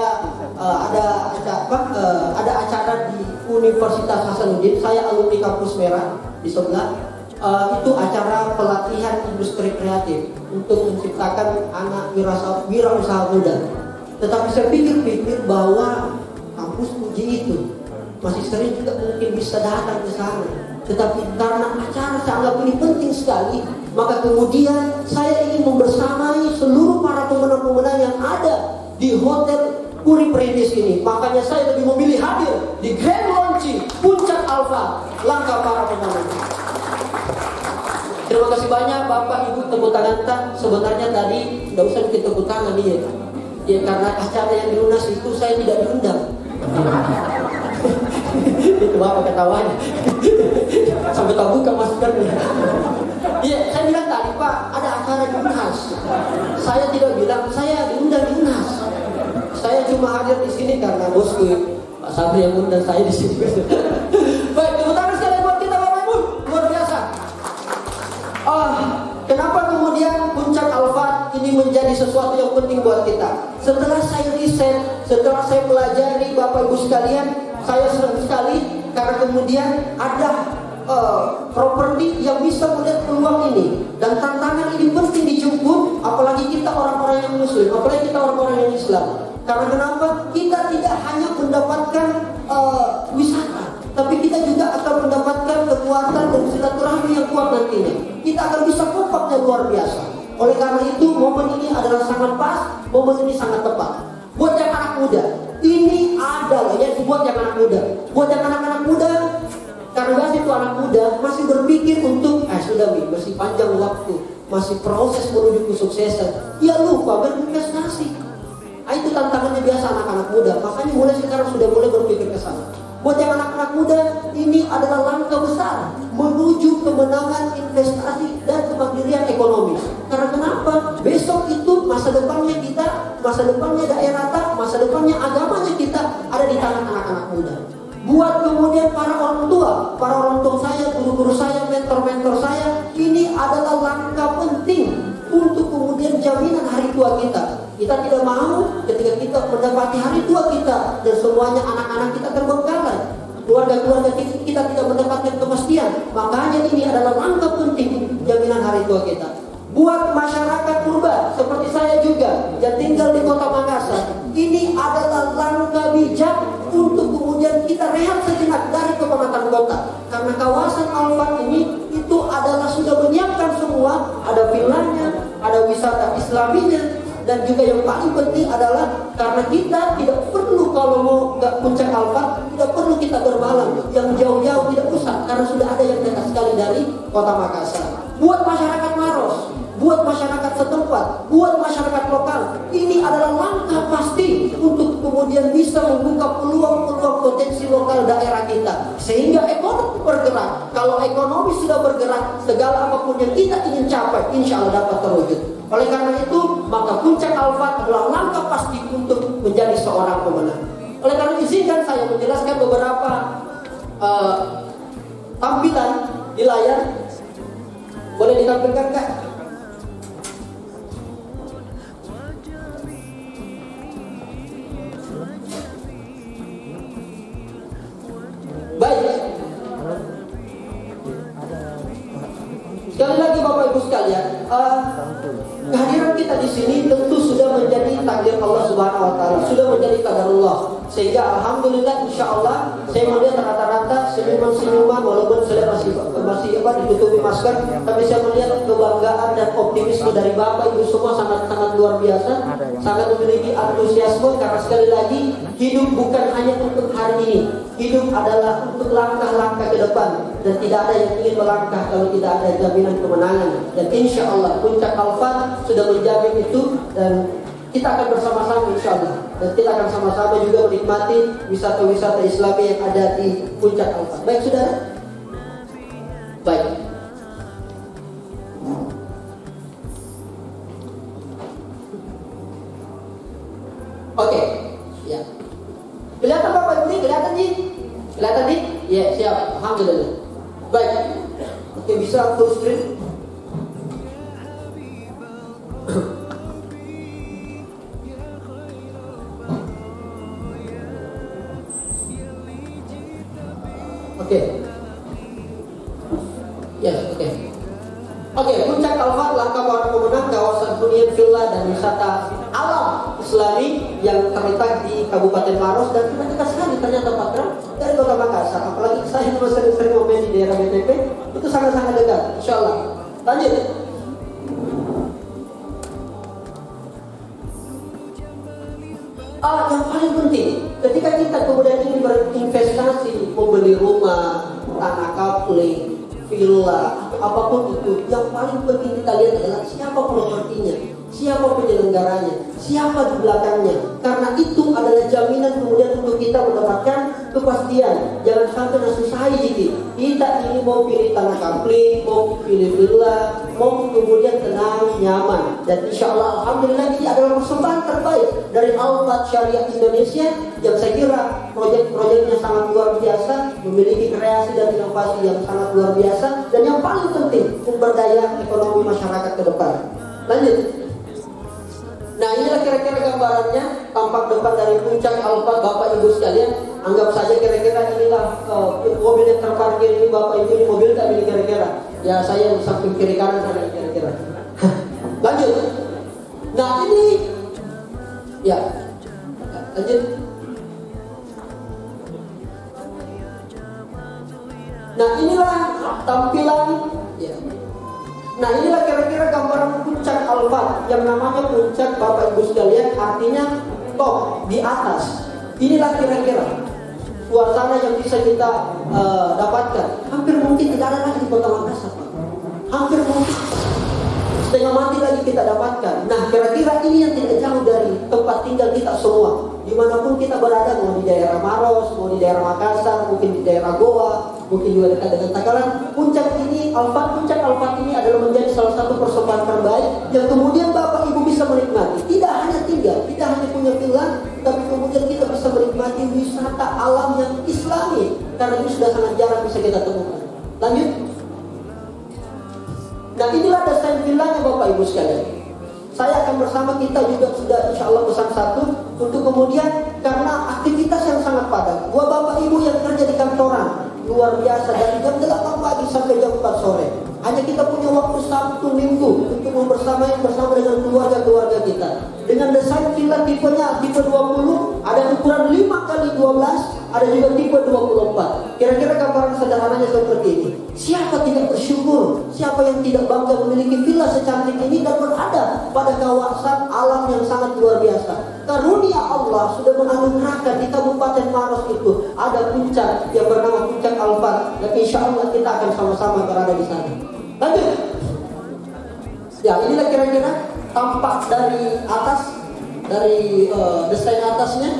ada acara di Universitas Hasanuddin. Saya alumni kampus Merah di sebelah. Itu acara pelatihan industri kreatif untuk menciptakan anak wirausaha muda. Tetapi saya pikir-pikir bahwa kampus uji itu masih sering juga mungkin bisa datang ke sana. Tetapi karena acara saya anggap ini penting sekali, maka kemudian saya ingin membersamai seluruh para pemenang-pemenang yang ada di Hotel Puri Perintis ini. Makanya saya lebih memilih hadir di Grand Launching Puncak Alfa langkah para pemenang. Terima kasih banyak Bapak Ibu, tepuk tangan tak. Sebenarnya tadi tidak usah kita tepuk tangan dia. Ya karena acara yang di UNAS itu saya tidak diundang. Itu Bapak ketawanya. Sampai tak buka maskernya. Iya, saya bilang tadi Pak, ada acara di UNAS. Saya tidak bilang saya diundang di UNAS. Saya cuma hadir di sini karena bosku Pak Sabri yang undang saya di sini. Baik, tepuk tangan sekali buat kita Bapak Ibu, luar biasa. Kenapa kemudian Puncak Alfa ini menjadi sesuatu yang penting buat kita? Setelah saya riset, setelah saya pelajari Bapak Ibu sekalian, saya senang sekali karena kemudian ada properti yang bisa melihat peluang ini. Dan tantangan ini penting dijemput, apalagi kita orang-orang yang muslim, apalagi kita orang-orang yang Islam. Karena kenapa? Kita tidak hanya mendapatkan wisata, tapi kita juga akan mendapatkan kekuatan dan silaturahmi yang kuat nantinya. Kita akan bisa kompaknya luar biasa. Oleh karena itu momen ini adalah sangat pas, momen ini sangat tepat. Buat yang anak muda, ini adalah ya buat yang anak muda. Buat yang anak-anak muda, karena biasa itu anak muda masih berpikir untuk sudah masih panjang waktu, masih proses menuju kesuksesan. Ya lupa berinvestasi. Itu tantangannya biasa anak-anak muda. Makanya mulai sekarang sudah mulai berpikir ke sana. Buat yang anak-anak muda, ini adalah langkah besar menuju kemenangan investasi dan kemandirian ekonomi. Karena kenapa? Besok itu masa depannya kita, masa depannya daerah, masa depannya agamanya kita ada di tangan anak-anak muda. Buat kemudian para orang tua saya, guru-guru saya, mentor-mentor saya, ini adalah langkah penting untuk kemudian jaminan hari tua kita. Kita tidak mau ketika kita mendapati hari tua kita dan semuanya anak-anak kita terbengkalai, keluarga-keluarga kita tidak mendapatkan kepastian. Makanya ini adalah langkah penting jaminan hari tua kita. Buat masyarakat purba seperti saya juga yang tinggal di Kota Makassar, ini adalah langkah bijak untuk kemudian kita rehat sejenak dari kepenatan kota. Karena kawasan Alfa ini itu adalah sudah menyiapkan semua, ada villanya, ada wisata islaminya, dan juga yang paling penting adalah karena kita tidak perlu kalau mau ke Puncak Alfa tidak perlu kita bermalam yang jauh-jauh, tidak usah karena sudah ada yang dekat sekali dari Kota Makassar. Buat masyarakat Maros, buat masyarakat setempat, buat masyarakat lokal, ini adalah langkah pasti untuk kemudian bisa membuka peluang-peluang potensi lokal daerah kita sehingga ekonomi bergerak. Kalau ekonomi sudah bergerak, segala apapun yang kita ingin capai insya Allah dapat terwujud. Oleh karena itu, maka Puncak Alfa adalah langkah pasti untuk menjadi seorang pemenang. Oleh karena izinkan saya menjelaskan beberapa tampilan di layar. Boleh ditampilkan Kak? Baik. Sekali lagi Bapak Ibu sekalian, kehadiran kita di sini tentu sudah menjadi takdir Allah Subhanahu Wa Taala, sudah menjadi qadarullah. Sehingga alhamdulillah insya Allah saya melihat rata-rata senyuman-senyuman walaupun saya masih ditutupi masker, tapi saya melihat kebanggaan dan optimisme dari Bapak Ibu semua sangat-sangat luar biasa, sangat memiliki antusiasme karena sekali lagi hidup bukan hanya untuk hari ini, hidup adalah untuk langkah-langkah ke depan, dan tidak ada yang ingin melangkah kalau tidak ada jaminan kemenangan. Dan insya Allah puncak Arafat sudah menjamin itu, dan kita akan bersama-sama insya Allah, dan kita akan sama-sama juga menikmati wisata-wisata Islami yang ada di puncak Arafat. Baik saudara, baik. Oke, ya. Kelihatan Bapak Ibu? Kelihatan Ji? Kelihatan Ji? Ya, siap. Alhamdulillah. Baik. Oke, bisa full screen. Oke. Yes, oke. Oke, puncak Arafat langkah para pemenang kawasan hunian villa dan wisata alam Islami yang terletak di Kabupaten Maros, dan kita dekat sekali ternyata Pak Kram dari Kota Makassar. Apalagi saya juga sering-sering main di daerah BTP, itu sangat-sangat dekat. Insya Allah. Lanjut. Yang paling penting ketika kita kemudian ingin berinvestasi, membeli rumah, tanah kapling, villa, apapun itu, yang paling penting kita lihat adalah siapa propertinya, siapa penyelenggaranya, siapa di belakangnya. Karena itu adalah jaminan kemudian untuk kita mendapatkan kepastian. Jangan sampai nasusahi dikit. Kita ini mau pilih tanah kapling, mau pilih villa, mau kemudian tenang, nyaman. Dan insya Allah, alhamdulillah ini adalah persembahan terbaik dari Al-Fat Syariah Indonesia, yang saya kira proyek-proyeknya sangat luar biasa, memiliki kreasi dan inovasi yang sangat luar biasa, dan yang paling penting pemberdayaan ekonomi masyarakat ke depan. Lanjut. Nah, inilah kira-kira gambarannya tampak depan dari puncak Arafat, Bapak Ibu sekalian. Anggap saja kira-kira inilah mobil yang terparkir ini, Bapak Ibu, ini mobil tak ini kira-kira. Ya, saya di samping kiri kanan sana kira-kira. Lanjut. Nah, ini ya. Lanjut. Nah, inilah tampilan ya. Nah, inilah kira-kira gambaran puncak Arafat yang namanya puncak, Bapak Ibu sekalian, artinya top, di atas. Inilah kira-kira suasana yang bisa kita dapatkan. Hampir mungkin tidak ada lagi di Kota Makassar, Pak. Hampir mungkin setengah mati lagi kita dapatkan. Nah, kira-kira ini yang tidak jauh dari tempat tinggal kita semua. Dimanapun kita berada, mau di daerah Maros, mau di daerah Makassar, mungkin di daerah Goa, mungkin juga dekat dengan Takalan. Puncak Arafat ini adalah menjadi salah satu persembahan terbaik yang kemudian Bapak Ibu bisa menikmati. Tidak hanya tinggal, tidak hanya punya villa, tapi kemudian kita bisa menikmati wisata alam yang Islami, karena ini sudah sangat jarang bisa kita temukan. Lanjut. Nah, inilah desain villanya Bapak Ibu sekalian. Saya akan bersama kita juga sudah insya Allah pesan satu untuk kemudian, karena aktivitas yang sangat padat. Buat Bapak Ibu yang kerja di kantoran, luar biasa, dari jam 8 pagi sampai jam 4 sore. Hanya kita punya waktu Sabtu Minggu untuk bersama dengan keluarga-keluarga kita. Dengan desain villa tipenya tipe 20, ada ukuran 5x12, ada juga tipe 24. Kira-kira gambaran sederhananya seperti ini. Siapa tidak bersyukur, siapa yang tidak bangga memiliki villa secantik ini dan berada pada kawasan alam yang sangat luar biasa. Karunia Allah sudah menganugerahkan di Kabupaten Maros itu ada puncak yang bernama Puncak Arafat, dan insya Allah kita akan sama-sama berada di sana. Lanjut. Ya, inilah kira-kira tampak dari atas, dari desain atasnya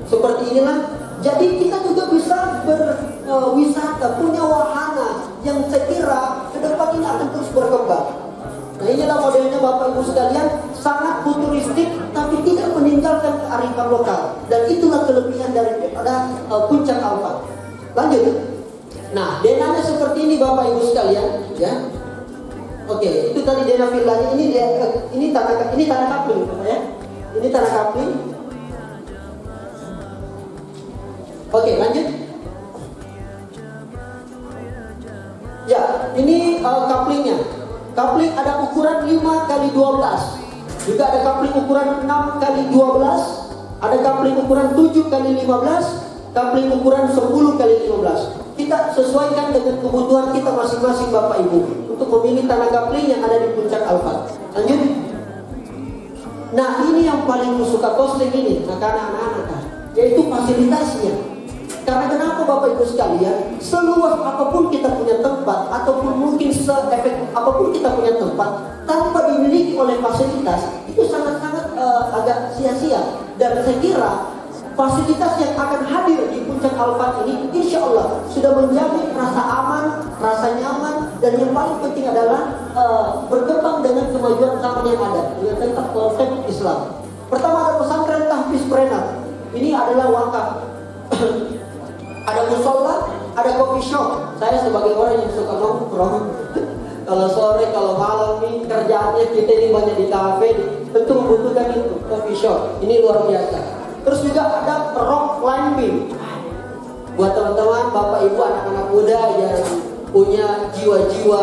seperti inilah. Jadi kita juga bisa berwisata, punya wahana yang saya kira ke depan ini akan terus berkembang. Nah, inilah modelnya Bapak Ibu sekalian, sangat futuristik tapi tidak meninggalkan kearifan lokal, dan itulah kelebihan daripada Puncak Arafat. Lanjut. Nah, denanya seperti ini Bapak Ibu sekalian, ya. Oke, itu tadi dena villanya. Ini tanah kapling, ya. Ini tanah kapling. Oke, lanjut. Ya, ini kaplingnya. Kapling ada ukuran 5x12. Juga ada kapling ukuran 6x12. Ada kapling ukuran 7x15. Kapling ukuran 10x15. Kita sesuaikan dengan kebutuhan kita masing-masing Bapak Ibu untuk memilih tanah kapling yang ada di Puncak Arafat. Lanjut. Nah, ini yang paling suka posting ini, anak-anak, yaitu fasilitasnya. Karena kenapa Bapak Ibu sekalian, seluas apapun kita punya tempat, ataupun mungkin seefek apapun kita punya tempat, tanpa dimiliki oleh fasilitas, itu sangat-sangat agak sia-sia. Dan saya kira fasilitas yang akan hadir di Puncak Al-Fat ini, insya Allah sudah menjamin rasa aman, rasa nyaman, dan yang paling penting adalah berkembang dengan kemajuan zaman yang ada, dengan tentang konsep Islam. Pertama ada pesantren Tahfiz Prenak. Ini adalah wakaf. Ada musola, ada coffee shop. Saya sebagai orang yang suka nongkrong, kalau sore, kalau malam nih kerjaannya kita ini banyak di kafe, tentu membutuhkan itu coffee shop. Ini luar biasa. Terus juga ada rock climbing. Buat teman-teman, bapak ibu, anak-anak muda yang punya jiwa-jiwa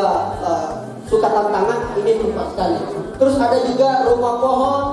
suka tantangan, ini tempat sekali. Terus ada juga rumah pohon,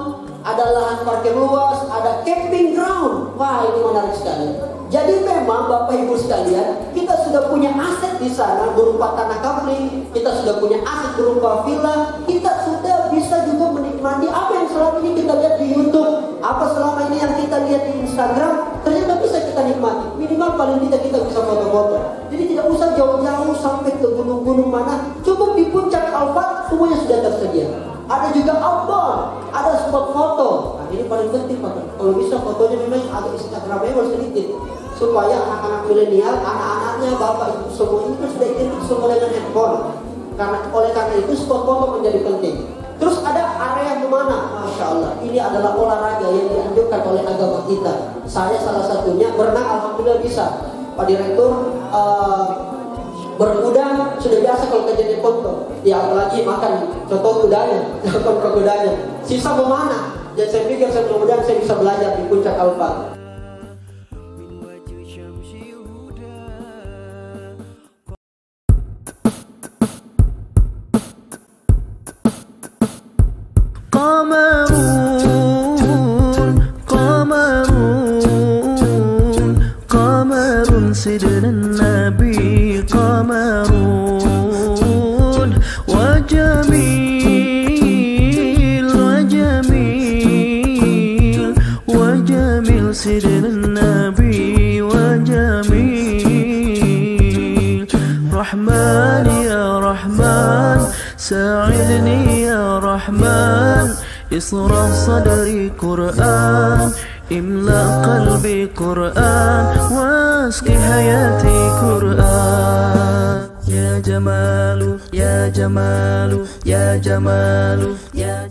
ada lahan parkir luas, ada camping ground. Wah, ini menarik sekali. Jadi memang Bapak Ibu sekalian, kita sudah punya aset di sana berupa tanah kapling, kita sudah punya aset berupa villa, kita sudah bisa juga menikmati apa yang selama ini kita lihat di YouTube, apa selama ini yang kita lihat di Instagram, ternyata bisa kita nikmati. Minimal paling tidak kita bisa foto-foto. Jadi tidak usah jauh-jauh sampai ke gunung-gunung mana, cukup di Puncak Al-Fat semuanya sudah tersedia. Ada juga outdoor, ada spot foto. Nah, ini paling penting Pak. Kalau bisa fotonya memang agak Instagramable sedikit, supaya anak-anak milenial, anak-anaknya, bapak ibu semua ini kan sudah identik semua dengan handphone. Oleh karena itu spot foto menjadi penting. Terus ada area di mana? Masya Allah, ini adalah olahraga yang dianjurkan oleh agama kita. Saya salah satunya berenang, alhamdulillah bisa. Pak Direktur, berkuda sudah biasa kalau kejadian foto. Ya apalagi makan contoh kudanya, kontrol kudanya. Sisa memanah. Dan saya pikir mudah-mudahan saya bisa belajar di Puncak Al-Fat. قمر سيدنا النبي قمر وجميل سيدنا النبي وجميل رحمن يا رحمن ساعدني يا رحمن اصرف صدري قرآن املأ قلبي قرآن واسقي حياتي قرآن يا جمال يا جمال يا جمال يا